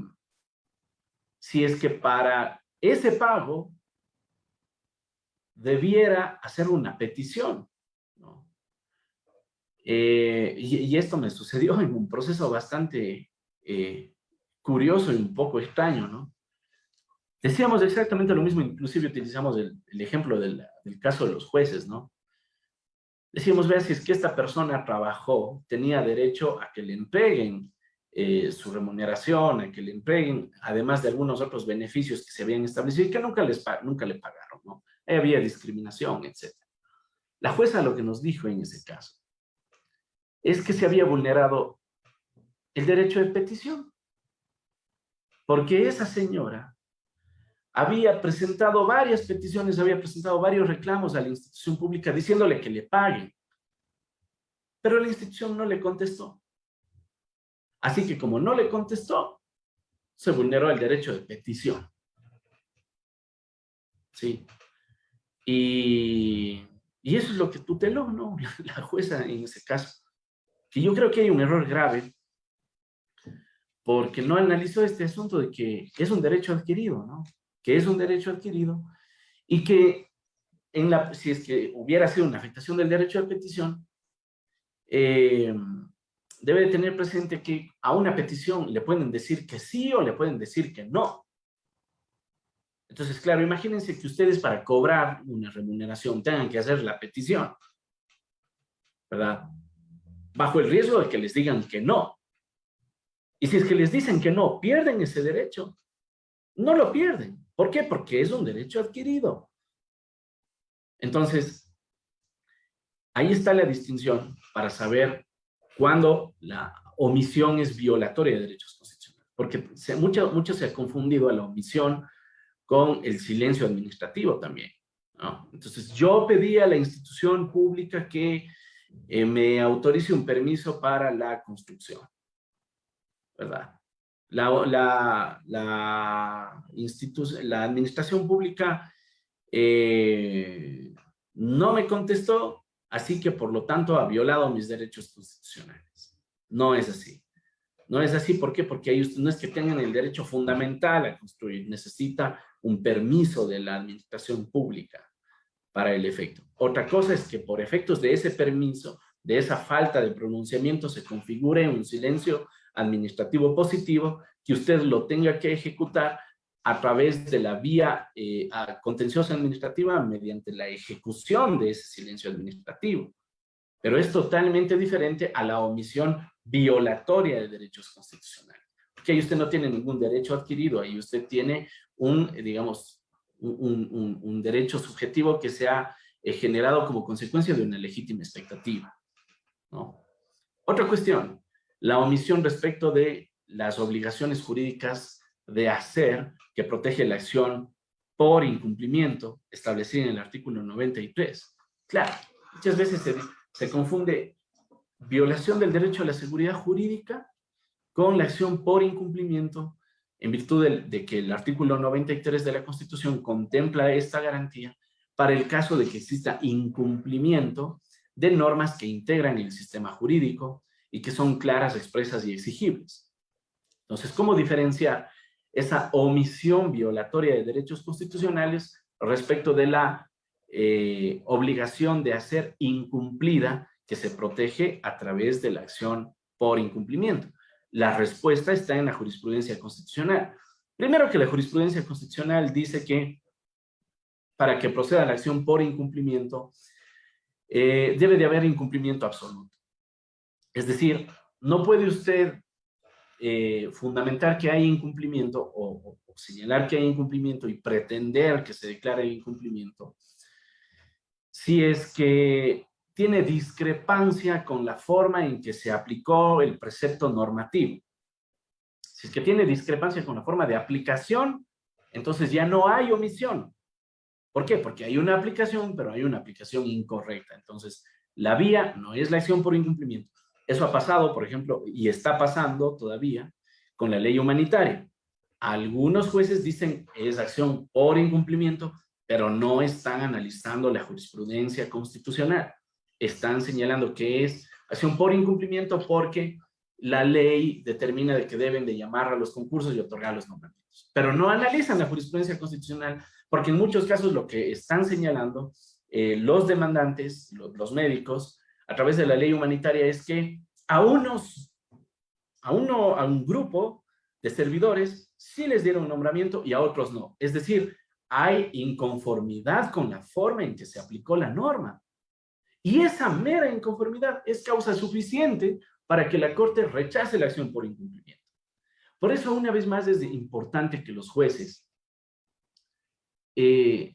para ese pago debiera hacer una petición, ¿no? Y esto me sucedió en un proceso bastante curioso y un poco extraño, ¿no? Decíamos exactamente lo mismo, inclusive utilizamos el ejemplo del caso de los jueces, ¿no? Decíamos, vea, si es que esta persona trabajó, tenía derecho a que le entreguen su remuneración, a que le entreguen, además de algunos otros beneficios que se habían establecido y que nunca le pagaron, ¿no? Ahí había discriminación, etc. La jueza lo que nos dijo en ese caso es que se había vulnerado el derecho de petición, porque esa señora había presentado varias peticiones, había presentado varios reclamos a la institución pública diciéndole que le paguen, pero la institución no le contestó. Así que como no le contestó, se vulneró el derecho de petición. ¿Sí? Y eso es lo que tuteló, ¿no? La jueza en ese caso. Que yo creo que hay un error grave porque no analizó este asunto de que es un derecho adquirido, ¿no? Que es un derecho adquirido y que si es que hubiera sido una afectación del derecho de petición, debe de tener presente que a una petición le pueden decir que sí o le pueden decir que no. Entonces, claro, imagínense que ustedes para cobrar una remuneración tengan que hacer la petición, ¿verdad? Bajo el riesgo de que les digan que no. Y si es que les dicen que no, pierden ese derecho. No lo pierden. ¿Por qué? Porque es un derecho adquirido. Entonces, ahí está la distinción para saber cuándo la omisión es violatoria de derechos constitucionales. Porque mucho se ha confundido a la omisión con el silencio administrativo también, ¿no? Entonces, yo pedí a la institución pública que me autorice un permiso para la construcción, ¿verdad? La administración pública no me contestó, así que por lo tanto ha violado mis derechos constitucionales. No es así. No es así, ¿por qué? Porque ellos no es que tengan el derecho fundamental a construir, necesita un permiso de la administración pública para el efecto. Otra cosa es que por efectos de ese permiso, de esa falta de pronunciamiento, se configure un silencio administrativo positivo que usted lo tenga que ejecutar a través de la vía contenciosa administrativa mediante la ejecución de ese silencio administrativo. Pero es totalmente diferente a la omisión violatoria de derechos constitucionales. porque ahí usted no tiene ningún derecho adquirido, ahí usted tiene digamos, un derecho subjetivo que se ha generado como consecuencia de una legítima expectativa, ¿no? Otra cuestión, la omisión respecto de las obligaciones jurídicas de hacer que protege la acción por incumplimiento establecida en el artículo 93. Claro, muchas veces se confunde violación del derecho a la seguridad jurídica con la acción por incumplimiento en virtud de que el artículo 93 de la Constitución contempla esta garantía para el caso de que exista incumplimiento de normas que integran el sistema jurídico y que son claras, expresas y exigibles. Entonces, ¿cómo diferenciar esa omisión violatoria de derechos constitucionales respecto de la obligación de hacer incumplida que se protege a través de la acción por incumplimiento? La respuesta está en la jurisprudencia constitucional. Primero, que la jurisprudencia constitucional dice que para que proceda la acción por incumplimiento, debe de haber incumplimiento absoluto. Es decir, no puede usted fundamentar que hay incumplimiento o señalar que hay incumplimiento y pretender que se declare el incumplimiento si es que tiene discrepancia con la forma en que se aplicó el precepto normativo. Si es que tiene discrepancia con la forma de aplicación, entonces ya no hay omisión. ¿Por qué? Porque hay una aplicación, pero hay una aplicación incorrecta. Entonces, la vía no es la acción por incumplimiento. Eso ha pasado, por ejemplo, y está pasando todavía con la ley humanitaria. Algunos jueces dicen es acción por incumplimiento, pero no están analizando la jurisprudencia constitucional. Están señalando que es acción por incumplimiento porque la ley determina de que deben de llamar a los concursos y otorgar los nombramientos. Pero no analizan la jurisprudencia constitucional porque en muchos casos lo que están señalando los demandantes, los médicos, a través de la ley humanitaria es que a un grupo de servidores sí les dieron nombramiento y a otros no. Es decir, hay inconformidad con la forma en que se aplicó la norma. Y esa mera inconformidad es causa suficiente para que la Corte rechace la acción por incumplimiento. Por eso, una vez más, es importante que los jueces, que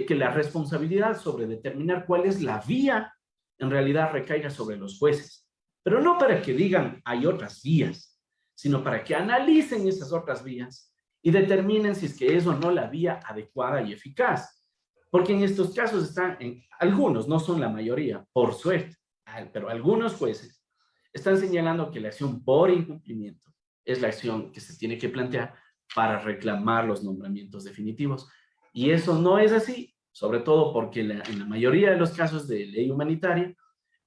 la responsabilidad sobre determinar cuál es la vía en realidad recaiga sobre los jueces. Pero no para que digan hay otras vías, sino para que analicen esas otras vías y determinen si es que es o no la vía adecuada y eficaz. Porque en estos casos están, algunos, no son la mayoría, por suerte, pero algunos jueces están señalando que la acción por incumplimiento es la acción que se tiene que plantear para reclamar los nombramientos definitivos. Y eso no es así, sobre todo porque en la mayoría de los casos de ley humanitaria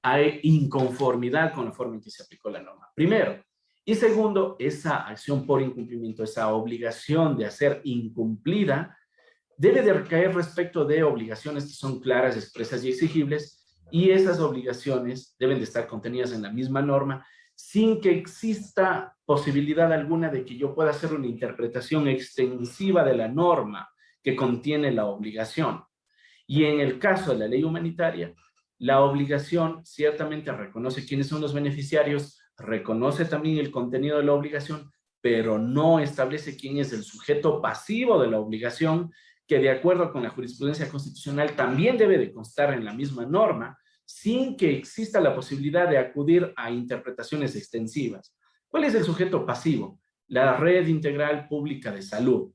hay inconformidad con la forma en que se aplicó la norma. Primero. Y segundo, esa acción por incumplimiento, esa obligación de hacer incumplida, debe de recaer respecto de obligaciones que son claras, expresas y exigibles, y esas obligaciones deben de estar contenidas en la misma norma sin que exista posibilidad alguna de que yo pueda hacer una interpretación extensiva de la norma que contiene la obligación. Y en el caso de la ley humanitaria, la obligación ciertamente reconoce quiénes son los beneficiarios, reconoce también el contenido de la obligación, pero no establece quién es el sujeto pasivo de la obligación, que de acuerdo con la jurisprudencia constitucional también debe de constar en la misma norma, sin que exista la posibilidad de acudir a interpretaciones extensivas. ¿Cuál es el sujeto pasivo? La Red Integral Pública de Salud,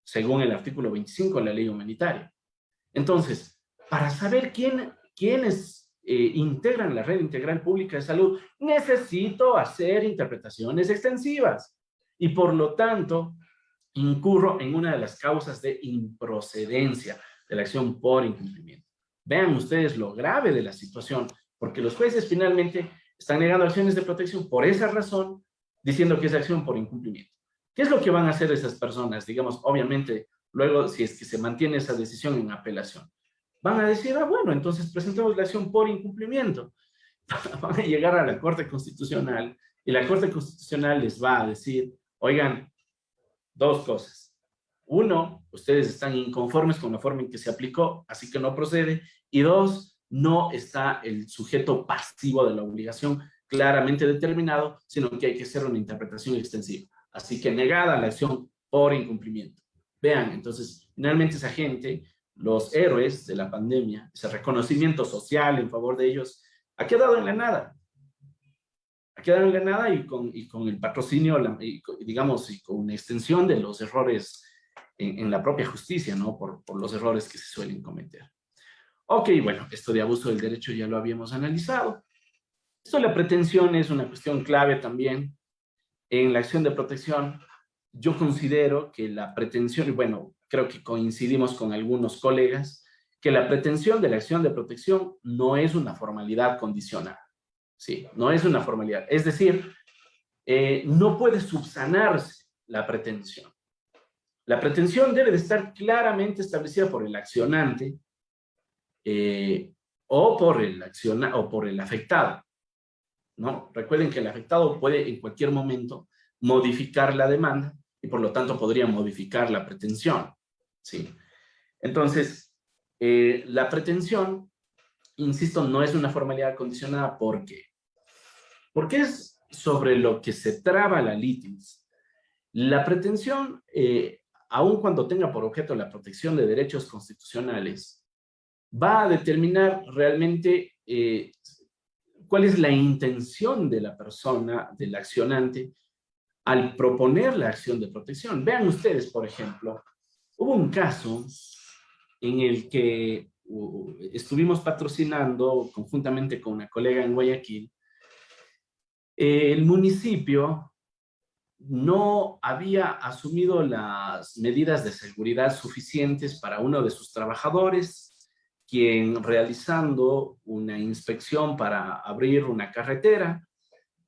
según el artículo 25 de la ley humanitaria. Entonces, para saber quiénes integran la Red Integral Pública de Salud, necesito hacer interpretaciones extensivas. Y por lo tanto, incurro en una de las causas de improcedencia de la acción por incumplimiento. Vean ustedes lo grave de la situación, porque los jueces finalmente están negando acciones de protección por esa razón, diciendo que es acción por incumplimiento. ¿Qué es lo que van a hacer esas personas? Digamos, obviamente, luego, si es que se mantiene esa decisión en apelación, van a decir, bueno, entonces presentamos la acción por incumplimiento. Van a llegar a la Corte Constitucional y la Corte Constitucional les va a decir, oigan, dos cosas. Uno, ustedes están inconformes con la forma en que se aplicó, así que no procede. Y dos, no está el sujeto pasivo de la obligación claramente determinado, sino que hay que hacer una interpretación extensiva. Así que negada la acción por incumplimiento. Vean, entonces, finalmente esa gente, los héroes de la pandemia, ese reconocimiento social en favor de ellos, ha quedado en la nada. Ha quedado en la nada y con el patrocinio, digamos, y con una extensión de los errores en la propia justicia, ¿no? Por los errores que se suelen cometer. Ok, bueno, esto de abuso del derecho ya lo habíamos analizado. Esto de la pretensión es una cuestión clave también en la acción de protección. Yo considero que la pretensión, y bueno, creo que coincidimos con algunos colegas, que la pretensión de la acción de protección no es una formalidad condicional. Sí, no es una formalidad. Es decir, no puede subsanarse la pretensión. La pretensión debe de estar claramente establecida por el accionante o por el afectado, ¿no? Recuerden que el afectado puede en cualquier momento modificar la demanda y por lo tanto podría modificar la pretensión, ¿sí? Entonces, la pretensión, insisto, no es una formalidad condicionada. ¿Por qué? Porque es sobre lo que se traba la litis. La pretensión, aun cuando tenga por objeto la protección de derechos constitucionales, va a determinar realmente cuál es la intención de la persona, del accionante, al proponer la acción de protección. Vean ustedes, por ejemplo, hubo un caso en el que estuvimos patrocinando conjuntamente con una colega en Guayaquil. El municipio no había asumido las medidas de seguridad suficientes para uno de sus trabajadores, quien realizando una inspección para abrir una carretera,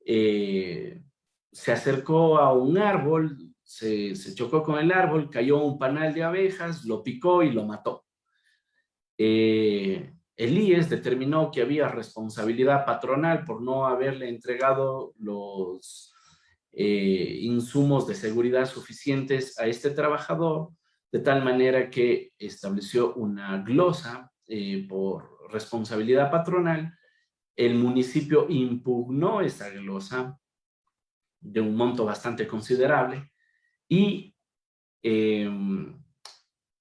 se acercó a un árbol, se chocó con el árbol, cayó un panal de abejas, lo picó y lo mató. El IES determinó que había responsabilidad patronal por no haberle entregado los insumos de seguridad suficientes a este trabajador, de tal manera que estableció una glosa por responsabilidad patronal. El municipio impugnó esa glosa de un monto bastante considerable y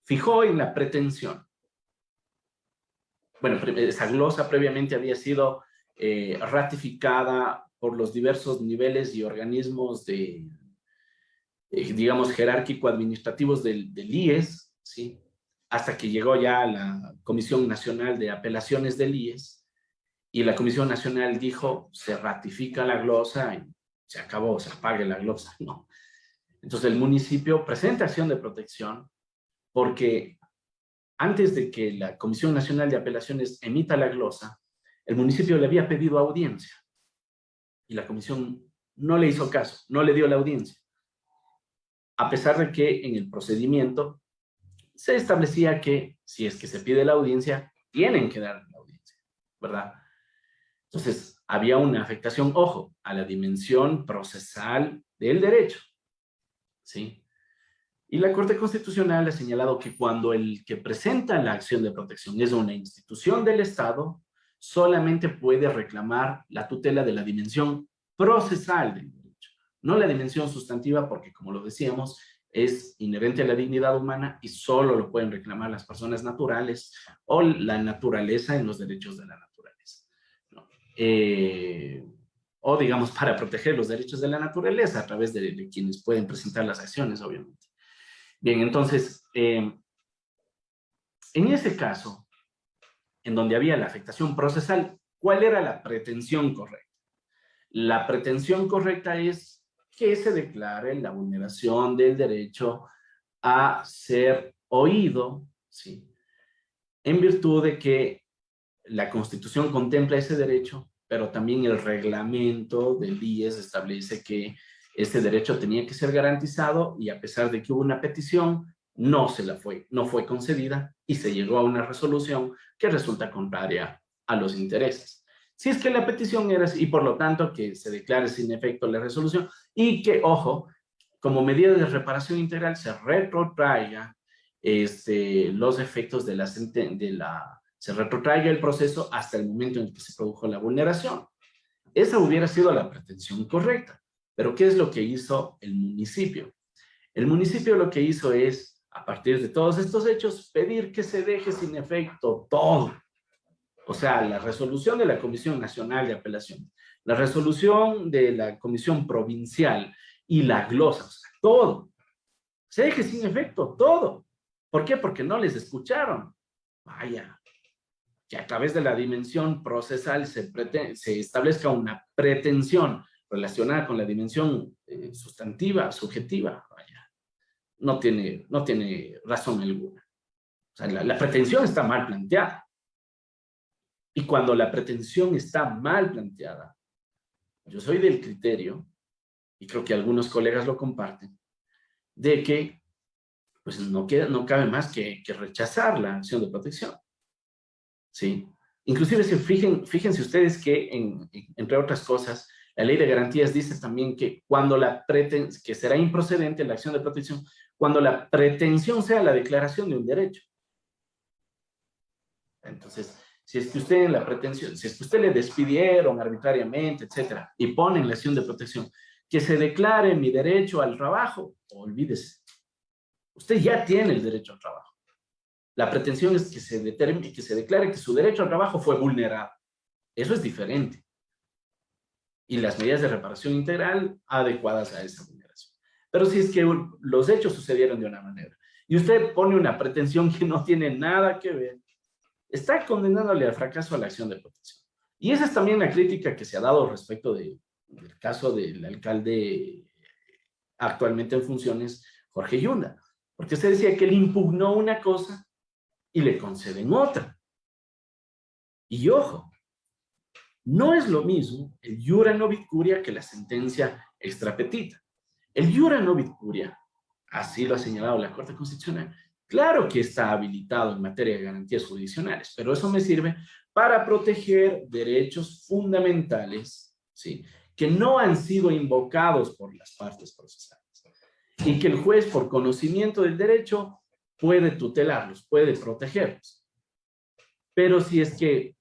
fijó en la pretensión. Bueno, esa glosa previamente había sido ratificada por los diversos niveles y organismos digamos, jerárquico-administrativos del IES, ¿sí? Hasta que llegó ya la Comisión Nacional de Apelaciones del IES, y la Comisión Nacional dijo, se ratifica la glosa y se acabó, se apague la glosa, ¿no? Entonces el municipio presenta acción de protección porque antes de que la Comisión Nacional de Apelaciones emita la glosa, el municipio le había pedido audiencia y la comisión no le hizo caso, no le dio la audiencia, a pesar de que en el procedimiento se establecía que si es que se pide la audiencia, tienen que dar la audiencia, ¿verdad? Entonces, había una afectación, ojo, a la dimensión procesal del derecho, ¿sí? Y la Corte Constitucional ha señalado que cuando el que presenta la acción de protección es una institución del Estado, solamente puede reclamar la tutela de la dimensión procesal del derecho, no la dimensión sustantiva, porque como lo decíamos, es inherente a la dignidad humana y solo lo pueden reclamar las personas naturales o la naturaleza en los derechos de la naturaleza, ¿no? O digamos, para proteger los derechos de la naturaleza a través de quienes pueden presentar las acciones, obviamente. Bien, entonces, en ese caso, en donde había la afectación procesal, ¿cuál era la pretensión correcta? La pretensión correcta es que se declare la vulneración del derecho a ser oído, ¿sí? En virtud de que la Constitución contempla ese derecho, pero también el reglamento del IES establece que este derecho tenía que ser garantizado y a pesar de que hubo una petición, no fue concedida y se llegó a una resolución que resulta contraria a los intereses. Si es que la petición era así, y por lo tanto que se declare sin efecto la resolución y que, ojo, como medida de reparación integral se retrotraiga los efectos se retrotraiga el proceso hasta el momento en que se produjo la vulneración. Esa hubiera sido la pretensión correcta, Pero ¿qué es lo que hizo el municipio? El municipio lo que hizo es, a partir de todos estos hechos, pedir que se deje sin efecto todo. O sea, la resolución de la Comisión Nacional de Apelación, la resolución de la Comisión Provincial y la glosa, o sea, todo. Se deje sin efecto todo. ¿Por qué? Porque no les escucharon. Vaya, que a través de la dimensión procesal se establezca una pretensión relacionada con la dimensión sustantiva, subjetiva. Vaya, no tiene razón alguna. O sea, la pretensión está mal planteada. Y cuando la pretensión está mal planteada, yo soy del criterio, y creo que algunos colegas lo comparten, de que pues no cabe más que rechazar la acción de protección. ¿Sí? Inclusive, fíjense ustedes que, entre otras cosas, la ley de garantías dice también que que será improcedente la acción de protección cuando la pretensión sea la declaración de un derecho. Entonces, si es que usted en la pretensión, si es que usted le despidieron arbitrariamente, etcétera, y ponen la acción de protección, que se declare mi derecho al trabajo, olvídese. Usted ya tiene el derecho al trabajo. La pretensión es que se declare que su derecho al trabajo fue vulnerado. Eso es diferente. Y las medidas de reparación integral adecuadas a esa vulneración. Pero si es que los hechos sucedieron de una manera y usted pone una pretensión que no tiene nada que ver, está condenándole al fracaso a la acción de protección. Y esa es también la crítica que se ha dado respecto del caso del alcalde actualmente en funciones, Jorge Yunda. Porque se decía que él impugnó una cosa y le conceden otra. Y ojo, no es lo mismo el iura novit curia que la sentencia extra petita. El iura novit curia, así lo ha señalado la Corte Constitucional, claro que está habilitado en materia de garantías jurisdiccionales, pero eso me sirve para proteger derechos fundamentales, ¿sí?, que no han sido invocados por las partes procesales y que el juez, por conocimiento del derecho, puede tutelarlos, puede protegerlos. Pero si es que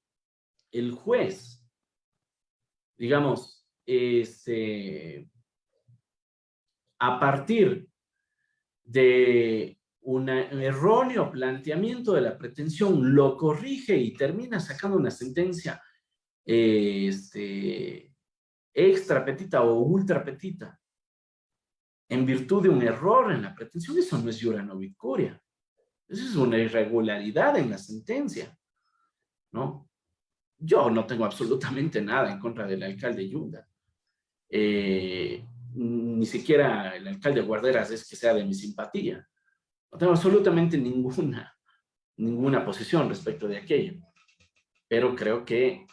el juez, digamos, a partir de un erróneo planteamiento de la pretensión, lo corrige y termina sacando una sentencia extra petita o ultra petita en virtud de un error en la pretensión, eso no es iura novit curia. Eso es una irregularidad en la sentencia, ¿no? Yo no tengo absolutamente nada en contra del alcalde Yunda. Ni siquiera el alcalde Guarderas es que sea de mi simpatía. No tengo absolutamente ninguna posición respecto de aquello. Pero creo que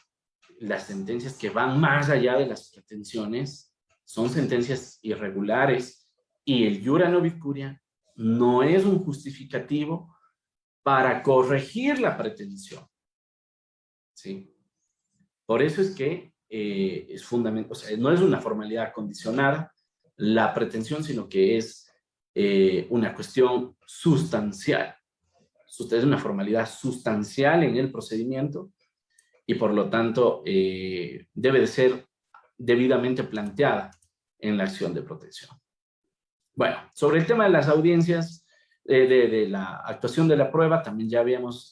las sentencias que van más allá de las pretensiones son sentencias irregulares y el iura novit curia no es un justificativo para corregir la pretensión. ¿Sí? Por eso es que es fundamental, o sea, no es una formalidad condicionada la pretensión, sino que es una cuestión sustancial. Es una formalidad sustancial en el procedimiento y por lo tanto debe de ser debidamente planteada en la acción de protección. Bueno, sobre el tema de las audiencias, de la actuación de la prueba, también ya habíamos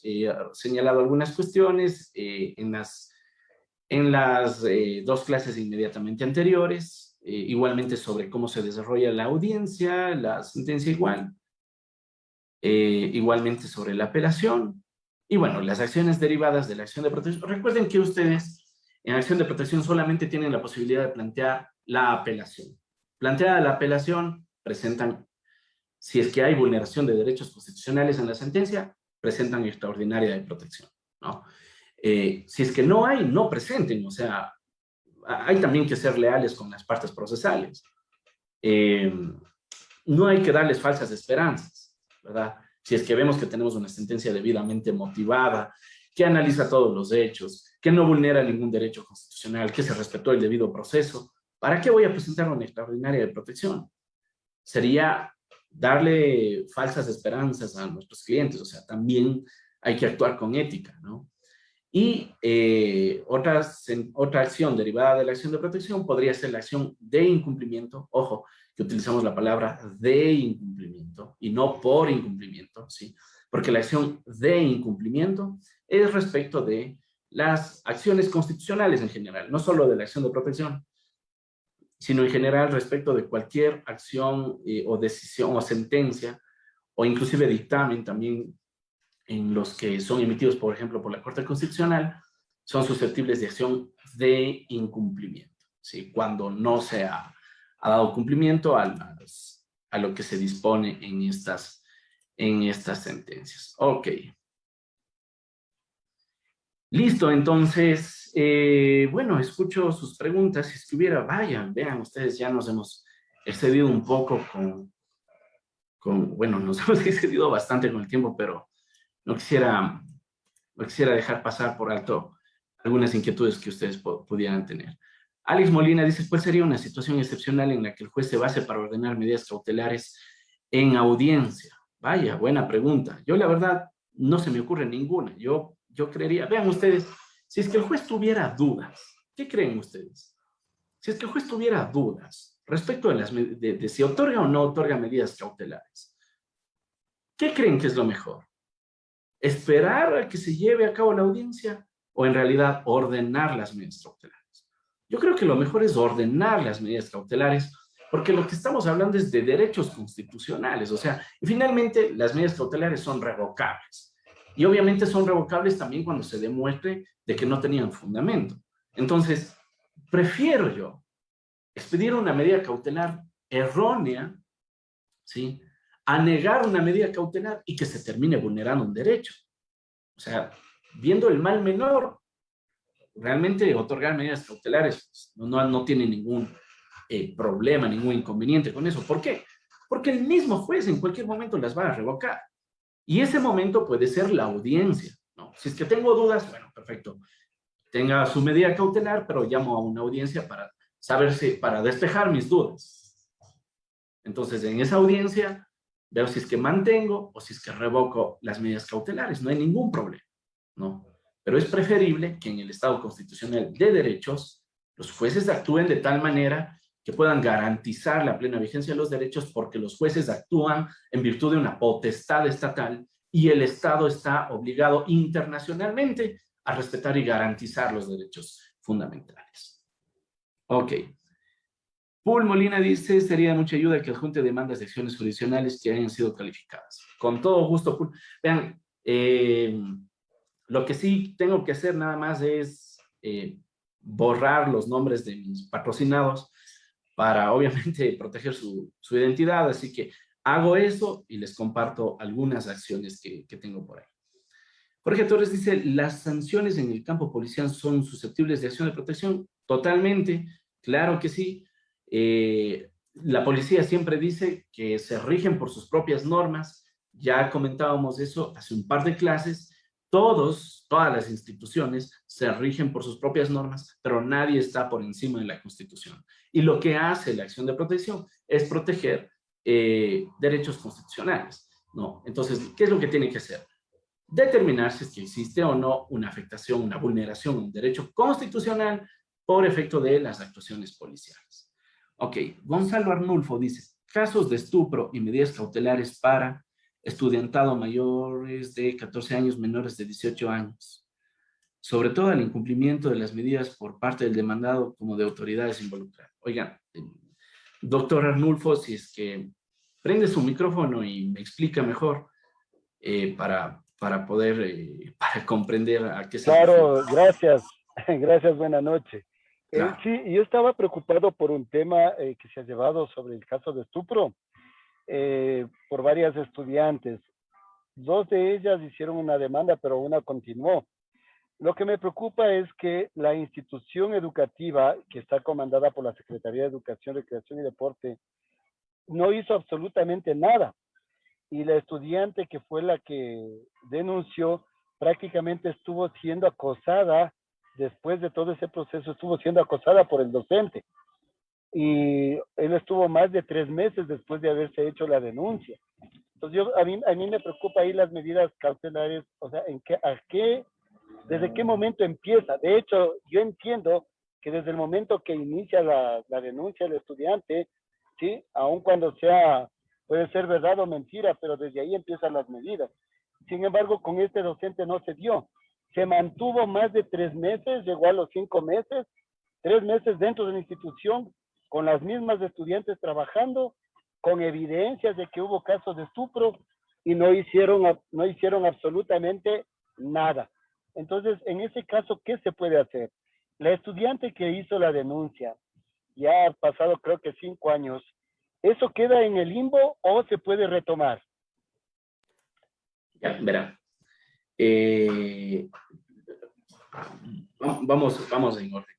señalado algunas cuestiones en las dos clases inmediatamente anteriores, igualmente sobre cómo se desarrolla la audiencia, la sentencia igual, igualmente sobre la apelación, y bueno, las acciones derivadas de la acción de protección. Recuerden que ustedes en acción de protección solamente tienen la posibilidad de plantear la apelación. Planteada la apelación, presentan, si es que hay vulneración de derechos constitucionales en la sentencia, presentan extraordinaria de protección, ¿no? Si es que no hay, no presenten, o sea, hay también que ser leales con las partes procesales. No hay que darles falsas esperanzas, ¿verdad? Si es que vemos que tenemos una sentencia debidamente motivada, que analiza todos los hechos, que no vulnera ningún derecho constitucional, que se respetó el debido proceso, ¿para qué voy a presentar una extraordinaria de protección? Sería darle falsas esperanzas a nuestros clientes, o sea, también hay que actuar con ética, ¿no? Y otra acción derivada de la acción de protección podría ser la acción de incumplimiento. Ojo, que utilizamos la palabra de incumplimiento y no por incumplimiento, ¿sí? Porque la acción de incumplimiento es respecto de las acciones constitucionales en general, no solo de la acción de protección, sino en general respecto de cualquier acción o decisión o sentencia o inclusive dictamen también en los que son emitidos, por ejemplo, por la Corte Constitucional, son susceptibles de acción de incumplimiento, ¿sí? Cuando no se ha dado cumplimiento a lo que se dispone en estas sentencias. Ok. Listo, entonces, bueno, escucho sus preguntas. Si es que hubiera, vayan, vean, ustedes ya nos hemos excedido un poco bueno, nos hemos excedido bastante con el tiempo, pero no quisiera dejar pasar por alto algunas inquietudes que ustedes pudieran tener. Alex Molina dice, ¿cuál sería una situación excepcional en la que el juez se base para ordenar medidas cautelares en audiencia? Vaya, buena pregunta. Yo la verdad no se me ocurre ninguna. Yo creería, vean ustedes, si es que el juez tuviera dudas, ¿qué creen ustedes? Si es que el juez tuviera dudas respecto de si otorga o no otorga medidas cautelares, ¿qué creen que es lo mejor? ¿Esperar a que se lleve a cabo la audiencia o en realidad ordenar las medidas cautelares? Yo creo que lo mejor es ordenar las medidas cautelares porque lo que estamos hablando es de derechos constitucionales, o sea, y finalmente las medidas cautelares son revocables. Y obviamente son revocables también cuando se demuestre de que no tenían fundamento. Entonces, prefiero yo expedir una medida cautelar errónea, ¿sí?, a negar una medida cautelar y que se termine vulnerando un derecho. O sea, viendo el mal menor, realmente otorgar medidas cautelares pues, no tiene ningún problema, ningún inconveniente con eso. ¿Por qué? Porque el mismo juez en cualquier momento las va a revocar. Y ese momento puede ser la audiencia, ¿no? Si es que tengo dudas, bueno, perfecto. Tenga su medida cautelar, pero llamo a una audiencia para saber para despejar mis dudas. Entonces, en esa audiencia, veo si es que mantengo o si es que revoco las medidas cautelares. No hay ningún problema, ¿no? Pero es preferible que en el Estado constitucional de derechos los jueces actúen de tal manera que puedan garantizar la plena vigencia de los derechos porque los jueces actúan en virtud de una potestad estatal y el Estado está obligado internacionalmente a respetar y garantizar los derechos fundamentales. Ok. Paul Molina dice, sería de mucha ayuda que adjunte demandas de acciones jurisdiccionales que hayan sido calificadas. Con todo gusto, Paul. Vean, lo que sí tengo que hacer nada más es borrar los nombres de mis patrocinados para, obviamente, proteger su identidad. Así que hago eso y les comparto algunas acciones que tengo por ahí. Jorge Torres dice, ¿las sanciones en el campo policial son susceptibles de acción de protección? Totalmente, claro que sí. La policía siempre dice que se rigen por sus propias normas. Ya comentábamos eso hace un par de clases. Todas las instituciones se rigen por sus propias normas, pero nadie está por encima de la Constitución. Y lo que hace la acción de protección es proteger derechos constitucionales, ¿no? Entonces, ¿qué es lo que tiene que hacer? Determinar si es que existe o no una afectación, una vulneración, un derecho constitucional por efecto de las actuaciones policiales. Ok, Gonzalo Arnulfo dice, casos de estupro y medidas cautelares para estudiantado mayores de 14 años, menores de 18 años, sobre todo el incumplimiento de las medidas por parte del demandado como de autoridades involucradas. Oigan, doctor Arnulfo, si es que prende su micrófono y me explica mejor para poder para comprender a qué se refiere. Claro, gracias, gracias, buena noche. Claro. Sí, yo estaba preocupado por un tema que se ha llevado sobre el caso de estupro por varias estudiantes. Dos de ellas hicieron una demanda, pero una continuó. Lo que me preocupa es que la institución educativa que está comandada por la Secretaría de Educación, Recreación y Deporte no hizo absolutamente nada. Y la estudiante que fue la que denunció prácticamente estuvo siendo acosada, después de todo ese proceso, estuvo siendo acosada por el docente. Y él estuvo más de 3 meses después de haberse hecho la denuncia. Entonces, a mí me preocupa ahí las medidas cautelares, o sea, a qué ¿Desde qué momento empieza? De hecho, yo entiendo que desde el momento que inicia la denuncia del estudiante, ¿sí? Aun cuando sea, puede ser verdad o mentira, pero desde ahí empiezan las medidas. Sin embargo, con este docente no se dio. Se mantuvo más de 3 meses, llegó a los 5 meses, 3 meses dentro de la institución, con las mismas estudiantes trabajando, con evidencias de que hubo casos de estupro y no hicieron absolutamente nada. Entonces, en ese caso, ¿qué se puede hacer? La estudiante que hizo la denuncia, ya ha pasado creo que 5 años, ¿eso queda en el limbo o se puede retomar? Ya, verá. Eh, vamos en orden.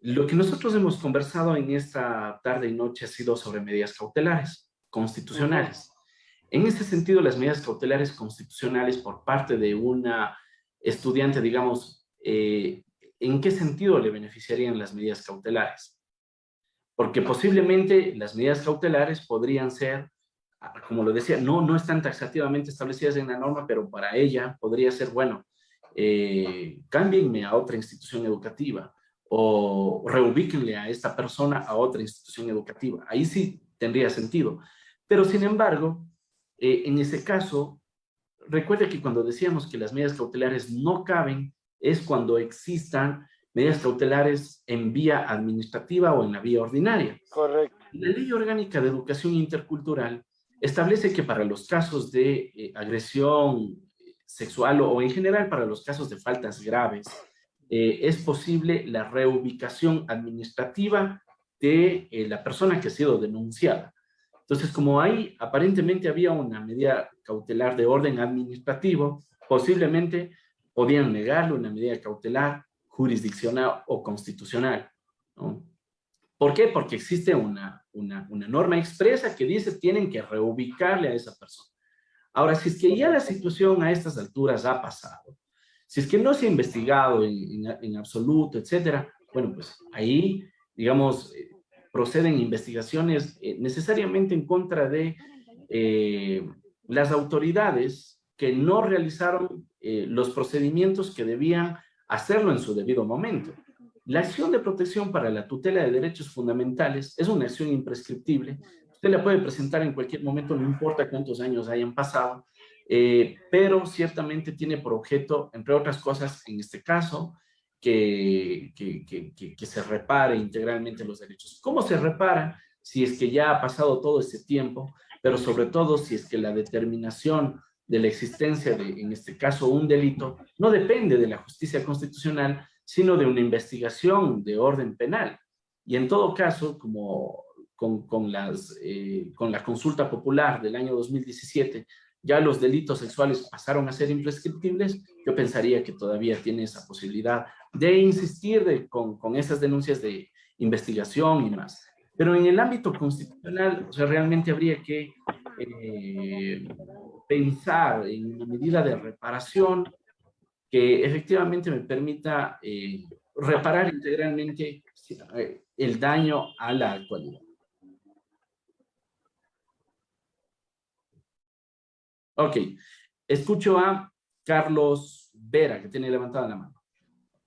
Lo que nosotros hemos conversado en esta tarde y noche ha sido sobre medidas cautelares, constitucionales. En este sentido, las medidas cautelares constitucionales por parte de una estudiante, digamos, ¿en qué sentido le beneficiarían las medidas cautelares? Porque posiblemente las medidas cautelares podrían ser, como lo decía, no están taxativamente establecidas en la norma, pero para ella podría ser, bueno, cámbienme a otra institución educativa o reubíquenle a esta persona a otra institución educativa. Ahí sí tendría sentido. Pero sin embargo, en ese caso, recuerde que cuando decíamos que las medidas cautelares no caben, es cuando existan medidas cautelares en vía administrativa o en la vía ordinaria. Correcto. La Ley Orgánica de Educación Intercultural establece que para los casos de agresión sexual o en general para los casos de faltas graves, es posible la reubicación administrativa de la persona que ha sido denunciada. Entonces, como ahí aparentemente había una medida cautelar de orden administrativo, posiblemente podían negarle una medida cautelar jurisdiccional o constitucional, ¿no? ¿Por qué? Porque existe una norma expresa que dice tienen que reubicarle a esa persona. Ahora, si es que ya la situación a estas alturas ha pasado, si es que no se ha investigado en absoluto, etcétera, bueno, pues ahí, digamos, proceden investigaciones necesariamente en contra de las autoridades que no realizaron los procedimientos que debían hacerlo en su debido momento. La acción de protección para la tutela de derechos fundamentales es una acción imprescriptible. Usted la puede presentar en cualquier momento, no importa cuántos años hayan pasado, pero ciertamente tiene por objeto, entre otras cosas, en este caso, que se repare integralmente los derechos. ¿Cómo se repara? Si es que ya ha pasado todo ese tiempo, pero sobre todo si es que la determinación de la existencia de, en este caso, un delito, no depende de la justicia constitucional, sino de una investigación de orden penal. Y en todo caso, como con la consulta popular del año 2017, ya los delitos sexuales pasaron a ser imprescriptibles, yo pensaría que todavía tiene esa posibilidad de insistir con esas denuncias de investigación y más. Pero en el ámbito constitucional, o sea, realmente habría que pensar en una medida de reparación que efectivamente me permita reparar integralmente el daño a la actualidad. Ok, escucho a Carlos Vera, que tiene levantada la mano.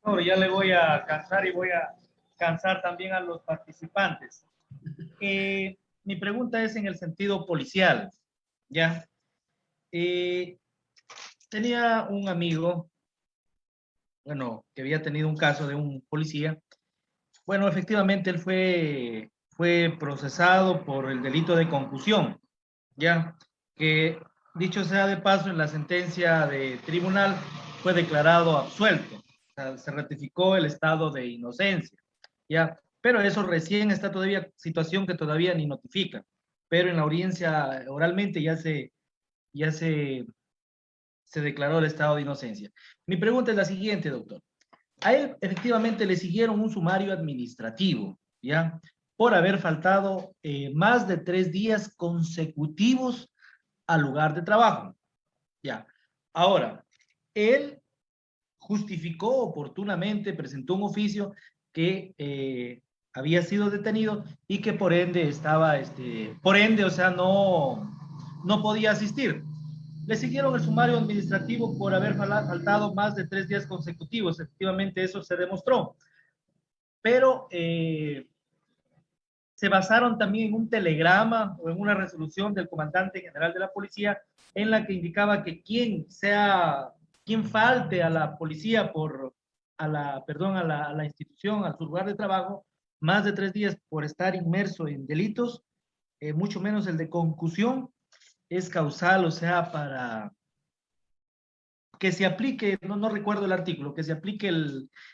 No, ya le voy a cansar y voy a cansar también a los participantes. Mi pregunta es en el sentido policial, ¿ya? Tenía un amigo, bueno, que había tenido un caso de un policía. Bueno, efectivamente él fue procesado por el delito de concusión, ¿ya? Que dicho sea de paso, en la sentencia de tribunal fue declarado absuelto. O sea, se ratificó el estado de inocencia, ¿ya? Pero eso recién está todavía, situación que todavía ni notifica. Pero en la audiencia oralmente se declaró el estado de inocencia. Mi pregunta es la siguiente, doctor. A él efectivamente le siguieron un sumario administrativo, ¿ya? Por haber faltado más de 3 días consecutivos al lugar de trabajo, ¿ya? Ahora, él justificó oportunamente, presentó un oficio que había sido detenido y que por ende estaba, o sea, no podía asistir. Le siguieron el sumario administrativo por haber faltado más de 3 días consecutivos. Efectivamente, eso se demostró. Pero se basaron también en un telegrama o en una resolución del comandante general de la policía en la que indicaba que quien falte a la policía a la institución, a su lugar de trabajo, más de 3 días por estar inmerso en delitos, mucho menos el de concusión, es causal, o sea, para que se aplique, no recuerdo el artículo, que se aplique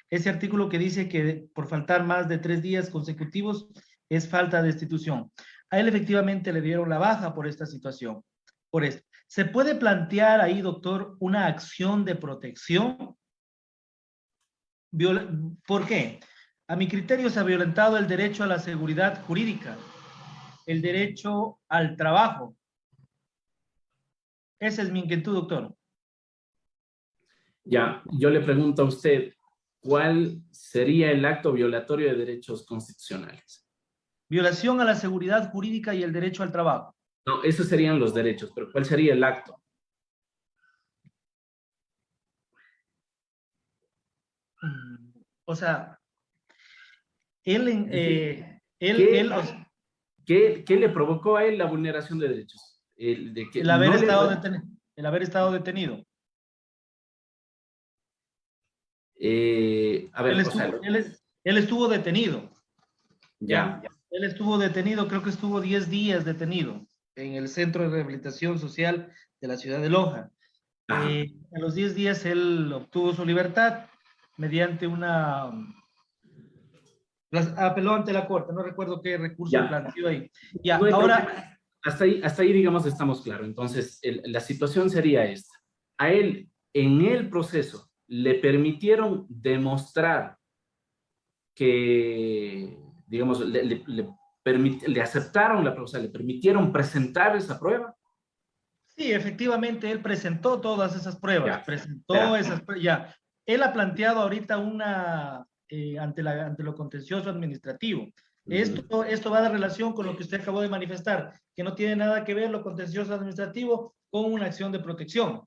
ese artículo que dice que por faltar más de 3 días consecutivos es falta de destitución. A él efectivamente le dieron la baja por esta situación, por esto. ¿Se puede plantear ahí, doctor, una acción de protección? ¿Por qué? A mi criterio se ha violentado el derecho a la seguridad jurídica, el derecho al trabajo. Esa es mi inquietud, doctor. Ya, yo le pregunto a usted, ¿cuál sería el acto violatorio de derechos constitucionales? Violación a la seguridad jurídica y el derecho al trabajo. No, esos serían los derechos, pero ¿cuál sería el acto? O sea, él, ¿Qué le provocó a él la vulneración de derechos? el haber estado detenido. A ver, Él estuvo detenido. Ya. Él estuvo detenido, creo que estuvo 10 días detenido en el Centro de Rehabilitación Social de la ciudad de Loja. A los 10 días él obtuvo su libertad mediante apeló ante la corte, no recuerdo qué recurso planteó ahí. Ya, no ahora... Hasta ahí, digamos, estamos claros. Entonces, la situación sería esta. A él, en el proceso, le permitieron demostrar que, digamos, le aceptaron la prueba, o sea, le permitieron presentar esa prueba. Sí, efectivamente, él presentó todas esas pruebas, ya. Él ha planteado ahorita ante lo contencioso administrativo. Esto va de relación con lo que usted acabó de manifestar, que no tiene nada que ver lo contencioso administrativo con una acción de protección.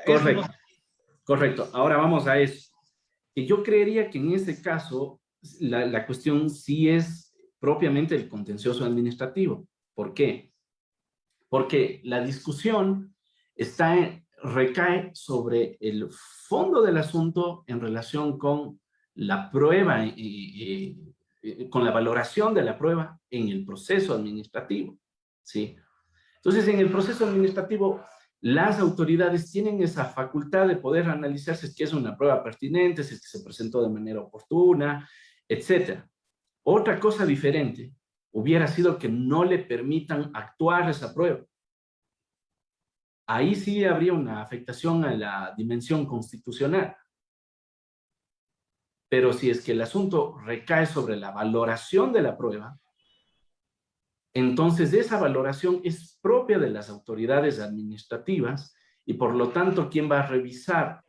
Correcto, correcto. Ahora vamos a eso. Y yo creería que en ese caso la cuestión sí es propiamente el contencioso administrativo. ¿Por qué? Porque la discusión recae sobre el fondo del asunto en relación con la prueba, con la valoración de la prueba en el proceso administrativo, ¿sí? Entonces, en el proceso administrativo, las autoridades tienen esa facultad de poder analizar si es que es una prueba pertinente, si es que se presentó de manera oportuna, etc. Otra cosa diferente hubiera sido que no le permitan actuar esa prueba. Ahí sí habría una afectación a la dimensión constitucional. Pero si es que el asunto recae sobre la valoración de la prueba, entonces esa valoración es propia de las autoridades administrativas y por lo tanto quien va a revisar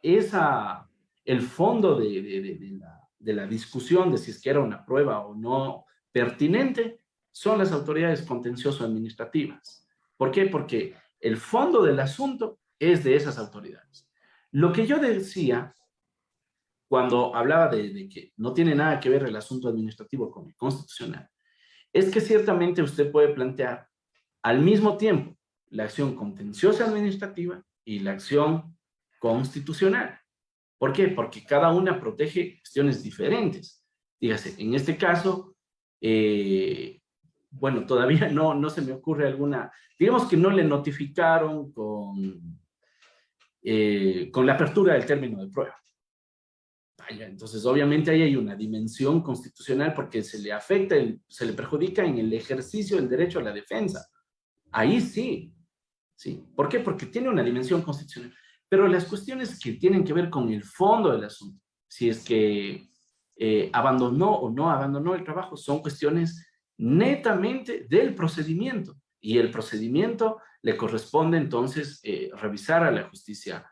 el fondo de la discusión de si es que era una prueba o no pertinente son las autoridades contencioso-administrativas. ¿Por qué? Porque el fondo del asunto es de esas autoridades. Lo que yo decía cuando hablaba de que no tiene nada que ver el asunto administrativo con el constitucional, es que ciertamente usted puede plantear al mismo tiempo la acción contenciosa administrativa y la acción constitucional. ¿Por qué? Porque cada una protege cuestiones diferentes. Dígase, en este caso, bueno, todavía no se me ocurre alguna, digamos que no le notificaron con la apertura del término de prueba. Entonces, obviamente ahí hay una dimensión constitucional porque se le afecta, se le perjudica en el ejercicio del derecho a la defensa. Ahí sí, ¿sí? ¿Por qué? Porque tiene una dimensión constitucional. Pero las cuestiones que tienen que ver con el fondo del asunto, si es que abandonó o no abandonó el trabajo, son cuestiones netamente del procedimiento. Y el procedimiento le corresponde entonces revisar a la justicia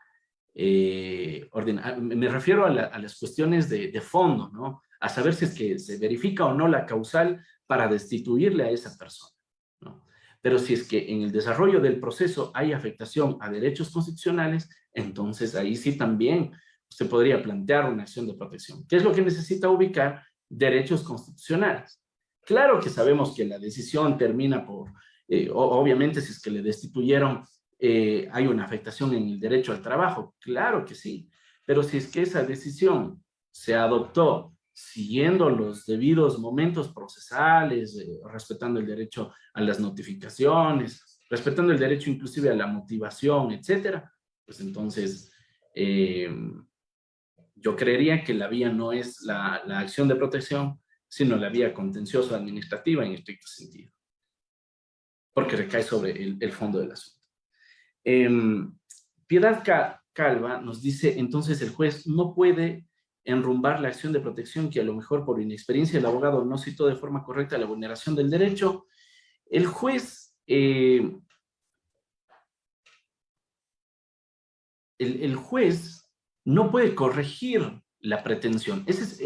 me refiero a las cuestiones de fondo, ¿no? A saber si es que se verifica o no la causal para destituirle a esa persona, ¿no? Pero si es que en el desarrollo del proceso hay afectación a derechos constitucionales, entonces ahí sí también usted podría plantear una acción de protección. ¿Qué es lo que necesita ubicar? Derechos constitucionales. Claro que sabemos que la decisión termina por, obviamente si es que le destituyeron, hay una afectación en el derecho al trabajo, claro que sí, pero si es que esa decisión se adoptó siguiendo los debidos momentos procesales, respetando el derecho a las notificaciones, respetando el derecho inclusive a la motivación, etcétera, pues entonces yo creería que la vía no es la acción de protección, sino la vía contencioso-administrativa en estricto sentido, porque recae sobre el fondo del asunto. Piedad Calva nos dice, entonces el juez no puede enrumbar la acción de protección que a lo mejor por inexperiencia del abogado no citó de forma correcta la vulneración del derecho. El juez, el juez no puede corregir la pretensión. Ese es,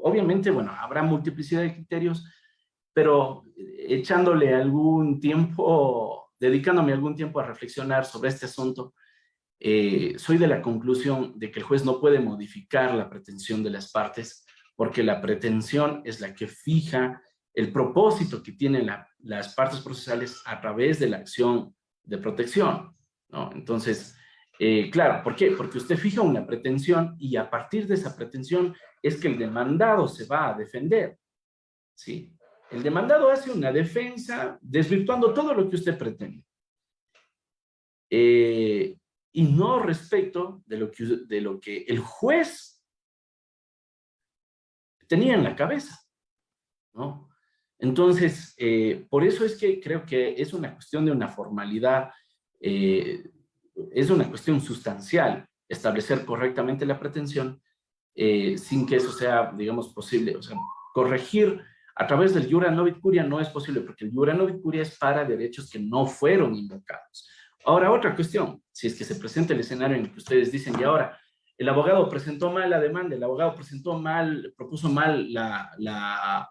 obviamente, bueno, habrá multiplicidad de criterios, pero echándole algún tiempo, dedicándome algún tiempo a reflexionar sobre este asunto, soy de la conclusión de que el juez no puede modificar la pretensión de las partes, porque la pretensión es la que fija el propósito que tienen las partes procesales a través de la acción de protección, ¿no? Entonces, claro, ¿por qué? Porque usted fija una pretensión y a partir de esa pretensión es que el demandado se va a defender, ¿sí? El demandado hace una defensa desvirtuando todo lo que usted pretende. Y no respecto de lo que el juez tenía en la cabeza, ¿no? Entonces, por eso es que creo que es una cuestión de una formalidad, es una cuestión sustancial establecer correctamente la pretensión sin que eso sea, digamos, posible. O sea, corregir a través del iura novit curia no es posible, porque el iura novit curia es para derechos que no fueron invocados. Ahora, otra cuestión, si es que se presenta el escenario en el que ustedes dicen, y ahora, el abogado presentó mal la demanda, el abogado propuso mal la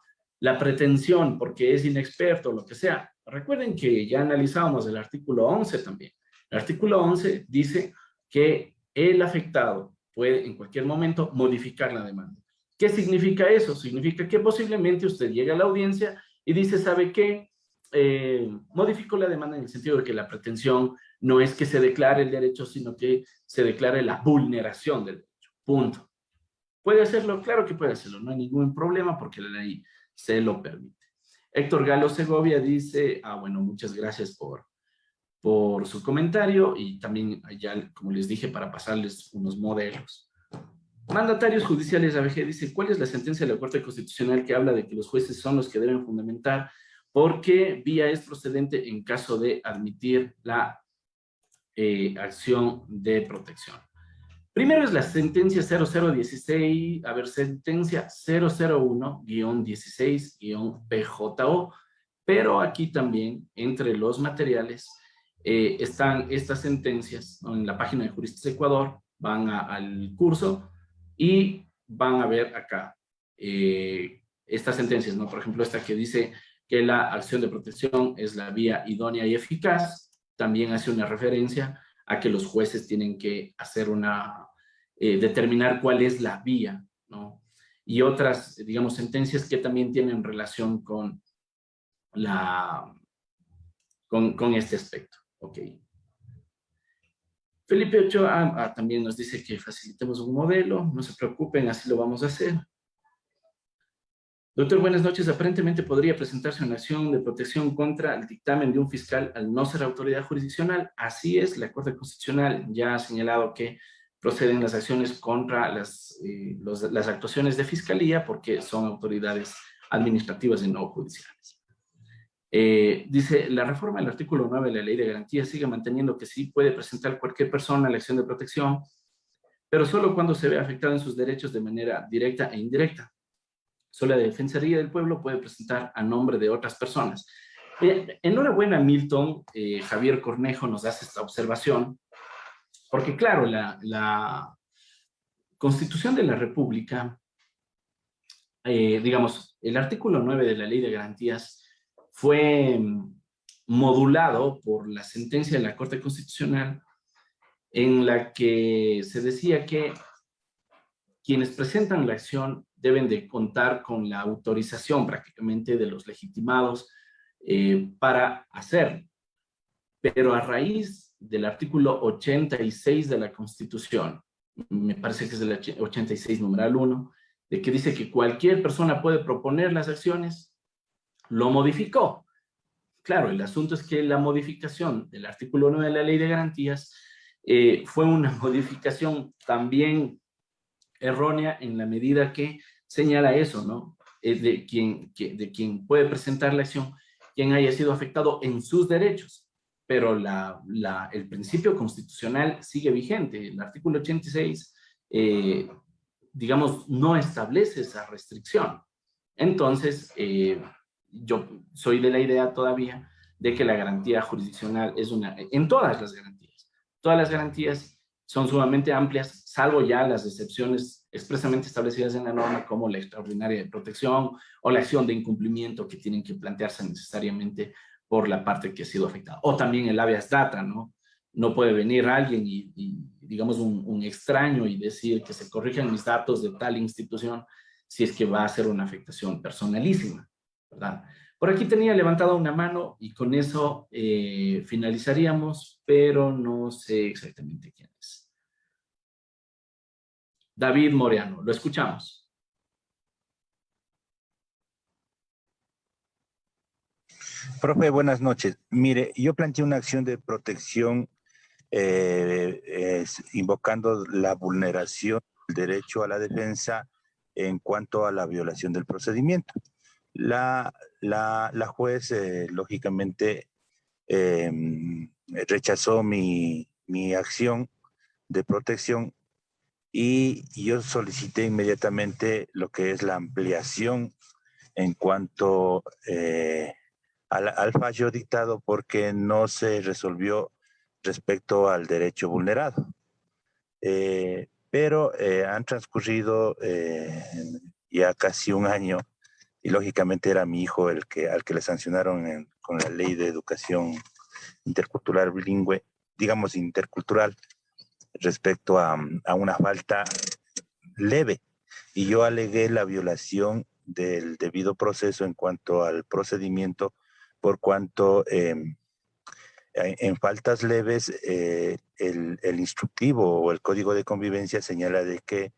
pretensión porque es inexperto, lo que sea. Recuerden que ya analizábamos el artículo 11 también. El artículo 11 dice que el afectado puede en cualquier momento modificar la demanda. ¿Qué significa eso? Significa que posiblemente usted llega a la audiencia y dice, ¿sabe qué? Modificó la demanda en el sentido de que la pretensión no es que se declare el derecho, sino que se declare la vulneración del derecho. Punto. ¿Puede hacerlo? Claro que puede hacerlo. No hay ningún problema porque la ley se lo permite. Héctor Galo Segovia dice, bueno, muchas gracias por su comentario y también ya, como les dije, para pasarles unos modelos. Mandatarios judiciales ABG dice, ¿cuál es la sentencia de la Corte Constitucional que habla de que los jueces son los que deben fundamentar por qué vía es procedente en caso de admitir la acción de protección? Primero es la sentencia 0016, sentencia 001-16-PJO, pero aquí también, entre los materiales, están estas sentencias, ¿no? En la página de Juristas de Ecuador, van al curso y van a ver acá estas sentencias, ¿no? Por ejemplo, esta que dice que la acción de protección es la vía idónea y eficaz, también hace una referencia a que los jueces tienen que hacer determinar cuál es la vía, ¿no? Y otras, digamos, sentencias que también tienen relación con este aspecto, ¿ok? Felipe Ochoa también nos dice que facilitemos un modelo, no se preocupen, así lo vamos a hacer. Doctor, buenas noches. Aparentemente podría presentarse una acción de protección contra el dictamen de un fiscal al no ser autoridad jurisdiccional. Así es, la Corte Constitucional ya ha señalado que proceden las acciones contra las actuaciones de fiscalía porque son autoridades administrativas y no judiciales. Dice, la reforma del artículo 9 de la Ley de Garantía sigue manteniendo que sí puede presentar cualquier persona la acción de protección, pero solo cuando se ve afectado en sus derechos de manera directa e indirecta. Solo la Defensoría del Pueblo puede presentar a nombre de otras personas. Enhorabuena, Milton. Javier Cornejo nos hace esta observación, porque claro, la Constitución de la República, digamos, el artículo 9 de la Ley de Garantías fue modulado por la sentencia de la Corte Constitucional en la que se decía que quienes presentan la acción deben de contar con la autorización prácticamente de los legitimados para hacerlo. Pero a raíz del artículo 86 de la Constitución, me parece que es el 86 numeral 1, de que dice que cualquier persona puede proponer las acciones, lo modificó. Claro, el asunto es que la modificación del artículo 9 de la Ley de Garantías fue una modificación también errónea en la medida que señala eso, ¿no? De quien puede presentar la acción, quien haya sido afectado en sus derechos. Pero el principio constitucional sigue vigente. El artículo 86, digamos, no establece esa restricción. Entonces, yo soy de la idea todavía de que la garantía jurisdiccional es en todas las garantías son sumamente amplias, salvo ya las excepciones expresamente establecidas en la norma, como la extraordinaria de protección o la acción de incumplimiento que tienen que plantearse necesariamente por la parte que ha sido afectada. O también el habeas data, ¿no? No puede venir alguien digamos, un extraño y decir que se corrijan mis datos de tal institución si es que va a ser una afectación personalísima, ¿verdad? Por aquí tenía levantada una mano y con eso finalizaríamos, pero no sé exactamente quién es. David Moreano, lo escuchamos. Profe, buenas noches. Mire, yo planteé una acción de protección invocando la vulneración del derecho a la defensa en cuanto a la violación del procedimiento. La juez, lógicamente, rechazó mi acción de protección y yo solicité inmediatamente lo que es la ampliación en cuanto al fallo dictado, porque no se resolvió respecto al derecho vulnerado. Pero han transcurrido ya casi un año y lógicamente era mi hijo al que le sancionaron con la ley de educación intercultural bilingüe, digamos intercultural, respecto a una falta leve. Y yo alegué la violación del debido proceso en cuanto al procedimiento, por cuanto en faltas leves el instructivo o el código de convivencia señala de que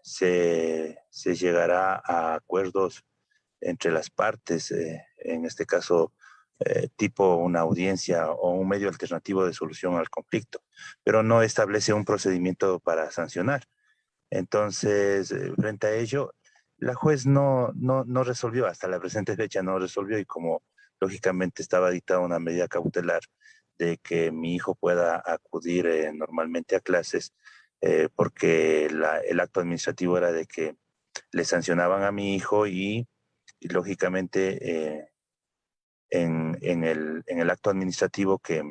se llegará a acuerdos entre las partes, en este caso tipo una audiencia o un medio alternativo de solución al conflicto, pero no establece un procedimiento para sancionar. Entonces, frente a ello, la juez no resolvió, hasta la presente fecha no resolvió, y como lógicamente estaba dictada una medida cautelar de que mi hijo pueda acudir normalmente a clases, porque el acto administrativo era de que le sancionaban a mi hijo y lógicamente en el acto administrativo que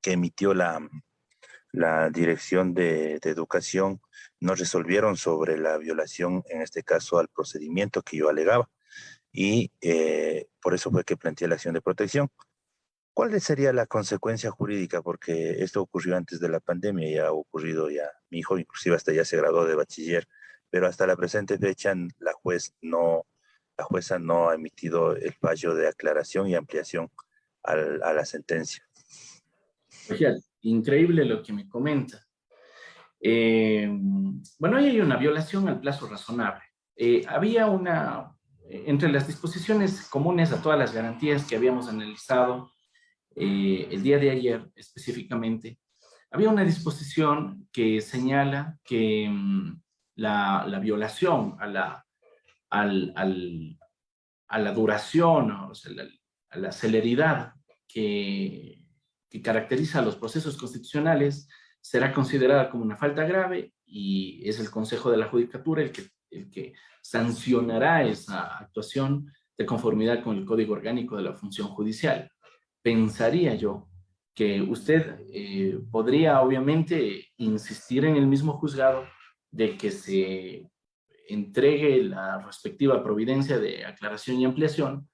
emitió la Dirección de Educación, no resolvieron sobre la violación, en este caso al procedimiento que yo alegaba, y por eso fue que planteé la acción de protección. ¿Cuál sería la consecuencia jurídica? Porque esto ocurrió antes de la pandemia, ya ha ocurrido ya, mi hijo inclusive hasta ya se graduó de bachiller, pero hasta la presente fecha la jueza no ha emitido el fallo de aclaración y ampliación a la sentencia. Increíble lo que me comenta. Bueno, ahí hay una violación al plazo razonable. Había entre las disposiciones comunes a todas las garantías que habíamos analizado el día de ayer específicamente, había una disposición que señala que la violación a la duración, o sea, a la celeridad que caracteriza a los procesos constitucionales será considerada como una falta grave y es el Consejo de la Judicatura el que sancionará esa actuación de conformidad con el Código Orgánico de la Función Judicial. Pensaría yo que usted podría obviamente insistir en el mismo juzgado de que se entregue la respectiva providencia de aclaración y ampliación,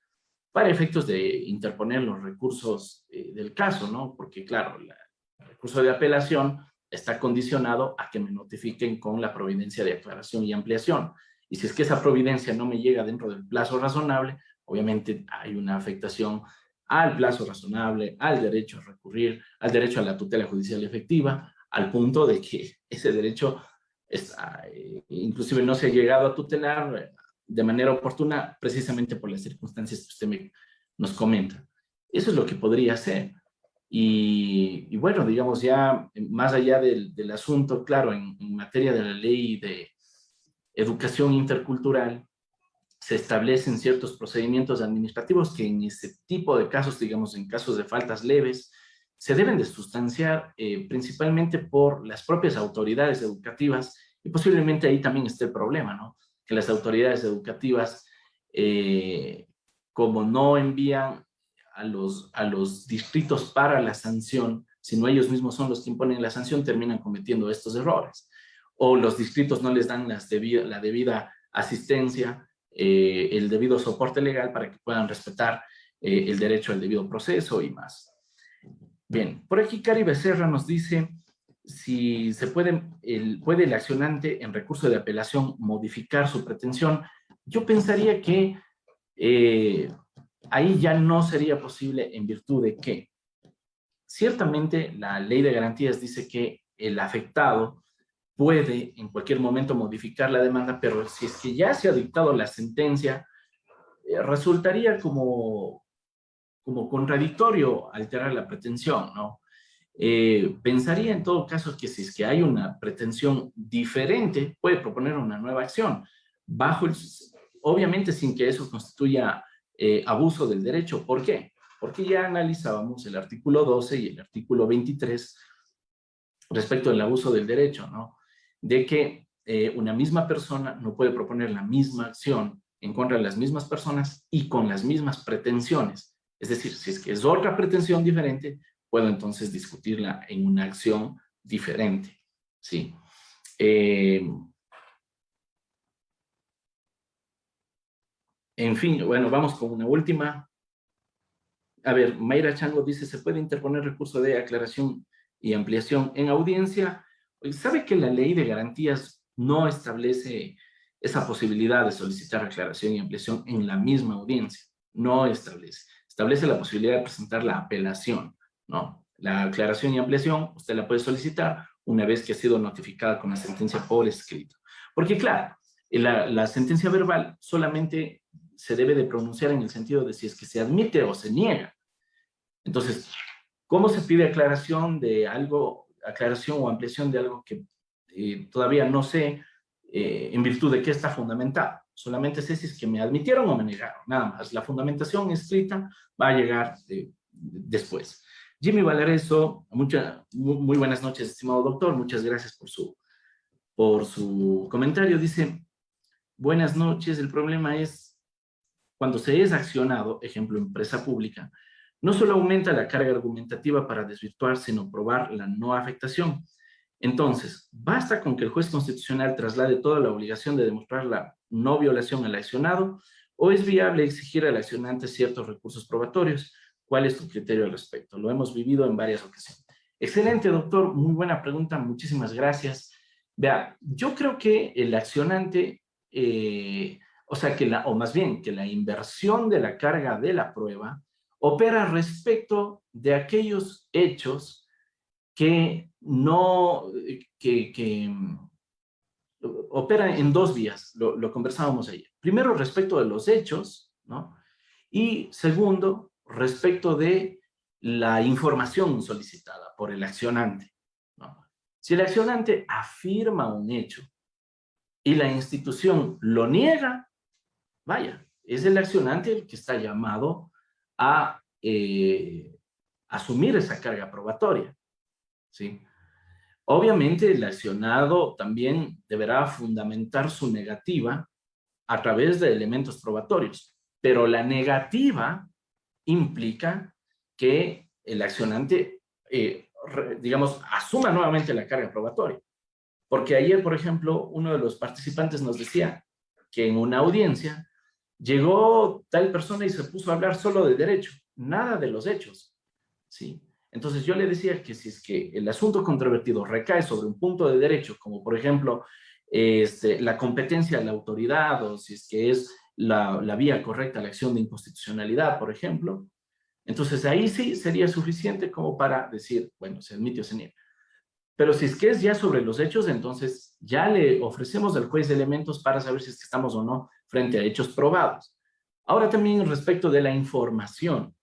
para efectos de interponer los recursos del caso, ¿no? Porque, claro, el recurso de apelación está condicionado a que me notifiquen con la providencia de aclaración y ampliación. Y si es que esa providencia no me llega dentro del plazo razonable, obviamente hay una afectación al plazo razonable, al derecho a recurrir, al derecho a la tutela judicial efectiva, al punto de que ese derecho inclusive no se ha llegado a tutelar de manera oportuna precisamente por las circunstancias que usted nos comenta. Eso es lo que podría ser. Y bueno, digamos ya más allá del asunto, claro, en materia de la ley de educación intercultural, se establecen ciertos procedimientos administrativos que en ese tipo de casos, digamos en casos de faltas leves, se deben de sustanciar principalmente por las propias autoridades educativas, y posiblemente ahí también esté el problema, ¿no? Que las autoridades educativas, como no envían a los distritos para la sanción, sino ellos mismos son los que imponen la sanción, terminan cometiendo estos errores. O los distritos no les dan la debida asistencia, el debido soporte legal para que puedan respetar el derecho al debido proceso y más. Bien, por aquí Cari Becerra nos dice si se puede el accionante en recurso de apelación modificar su pretensión. Yo pensaría que ahí ya no sería posible en virtud de que ciertamente la ley de garantías dice que el afectado puede en cualquier momento modificar la demanda, pero si es que ya se ha dictado la sentencia, resultaría como contradictorio alterar la pretensión, ¿no? Pensaría en todo caso que si es que hay una pretensión diferente, puede proponer una nueva acción, obviamente sin que eso constituya abuso del derecho. ¿Por qué? Porque ya analizábamos el artículo 12 y el artículo 23 respecto del abuso del derecho, ¿no? De que una misma persona no puede proponer la misma acción en contra de las mismas personas y con las mismas pretensiones. Es decir, si es que es otra pretensión diferente, puedo entonces discutirla en una acción diferente, ¿sí? En fin, bueno, vamos con una última. A ver, Mayra Chango dice, ¿se puede interponer recurso de aclaración y ampliación en audiencia? ¿Sabe que la ley de garantías no establece esa posibilidad de solicitar aclaración y ampliación en la misma audiencia? No establece. Establece la posibilidad de presentar la apelación, ¿no? La aclaración y ampliación usted la puede solicitar una vez que ha sido notificada con la sentencia por escrito. Porque claro, la sentencia verbal solamente se debe de pronunciar en el sentido de si es que se admite o se niega. Entonces, ¿cómo se pide aclaración de algo, aclaración o ampliación de algo que todavía no sé en virtud de qué está fundamentado? Solamente sé si es que me admitieron o me negaron, nada más. La fundamentación escrita va a llegar después. Jimmy Valareso, muy buenas noches, estimado doctor. Muchas gracias por su comentario. Dice, buenas noches, el problema es cuando se es accionado, ejemplo, empresa pública, no solo aumenta la carga argumentativa para desvirtuar, sino probar la no afectación. Entonces, ¿basta con que el juez constitucional traslade toda la obligación de demostrar la no violación al accionado o es viable exigir al accionante ciertos recursos probatorios? ¿Cuál es tu criterio al respecto? Lo hemos vivido en varias ocasiones. Excelente, doctor. Muy buena pregunta. Muchísimas gracias. Vea, yo creo que el accionante, o sea, o más bien que la inversión de la carga de la prueba opera respecto de aquellos hechos que opera en dos vías, lo conversábamos ayer. Primero, respecto de los hechos, ¿no? Y segundo, respecto de la información solicitada por el accionante, ¿no? Si el accionante afirma un hecho y la institución lo niega, vaya, es el accionante el que está llamado a asumir esa carga probatoria, ¿sí? Obviamente el accionado también deberá fundamentar su negativa a través de elementos probatorios, pero la negativa implica que el accionante, digamos, asuma nuevamente la carga probatoria. Porque ayer, por ejemplo, uno de los participantes nos decía que en una audiencia llegó tal persona y se puso a hablar solo de derecho, nada de los hechos, ¿sí? Entonces yo le decía que si es que el asunto controvertido recae sobre un punto de derecho, como por ejemplo la competencia de la autoridad, o si es que es la vía correcta a la acción de inconstitucionalidad, por ejemplo, entonces ahí sí sería suficiente como para decir, bueno, se admite o se niega. Pero si es que es ya sobre los hechos, entonces ya le ofrecemos al juez elementos para saber si es que estamos o no frente a hechos probados. Ahora también respecto de la información.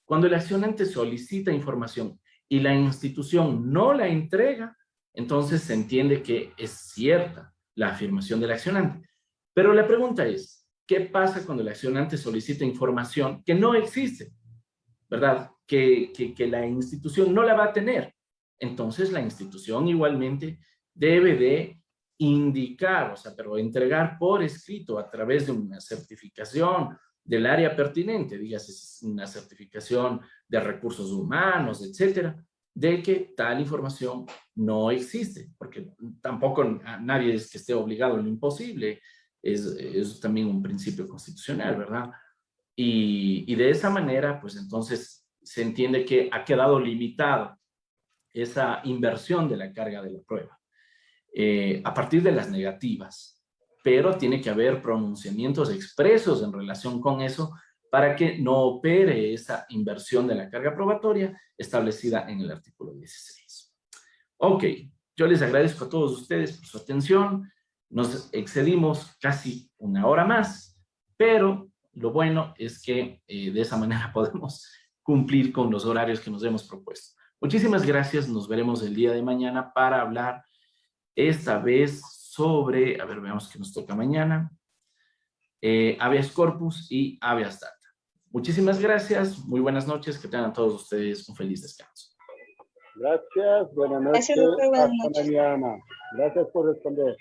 Cuando el accionante solicita información y la institución no la entrega, entonces se entiende que es cierta la afirmación del accionante. Pero la pregunta es, ¿qué pasa cuando el accionante solicita información que no existe? ¿Verdad? Que la institución no la va a tener. Entonces la institución igualmente debe de indicar, o sea, pero entregar por escrito a través de una certificación del área pertinente, dígase una certificación de recursos humanos, etcétera, de que tal información no existe, porque tampoco nadie es que esté obligado a lo imposible, es también un principio constitucional, ¿verdad? Y de esa manera, pues entonces se entiende que ha quedado limitado esa inversión de la carga de la prueba a partir de las negativas, pero tiene que haber pronunciamientos expresos en relación con eso para que no opere esa inversión de la carga probatoria establecida en el artículo 16. Ok, yo les agradezco a todos ustedes por su atención. Nos excedimos casi una hora más, pero lo bueno es que de esa manera podemos cumplir con los horarios que nos hemos propuesto. Muchísimas gracias. Nos veremos el día de mañana para hablar esta vez sobre, a ver, veamos qué nos toca mañana, habeas corpus y habeas data. Muchísimas gracias. Muy buenas noches. Que tengan todos ustedes un feliz descanso. Gracias. Buenas noches. Gracias, doctor. Buenas Hasta noches. mañana. Gracias por responder.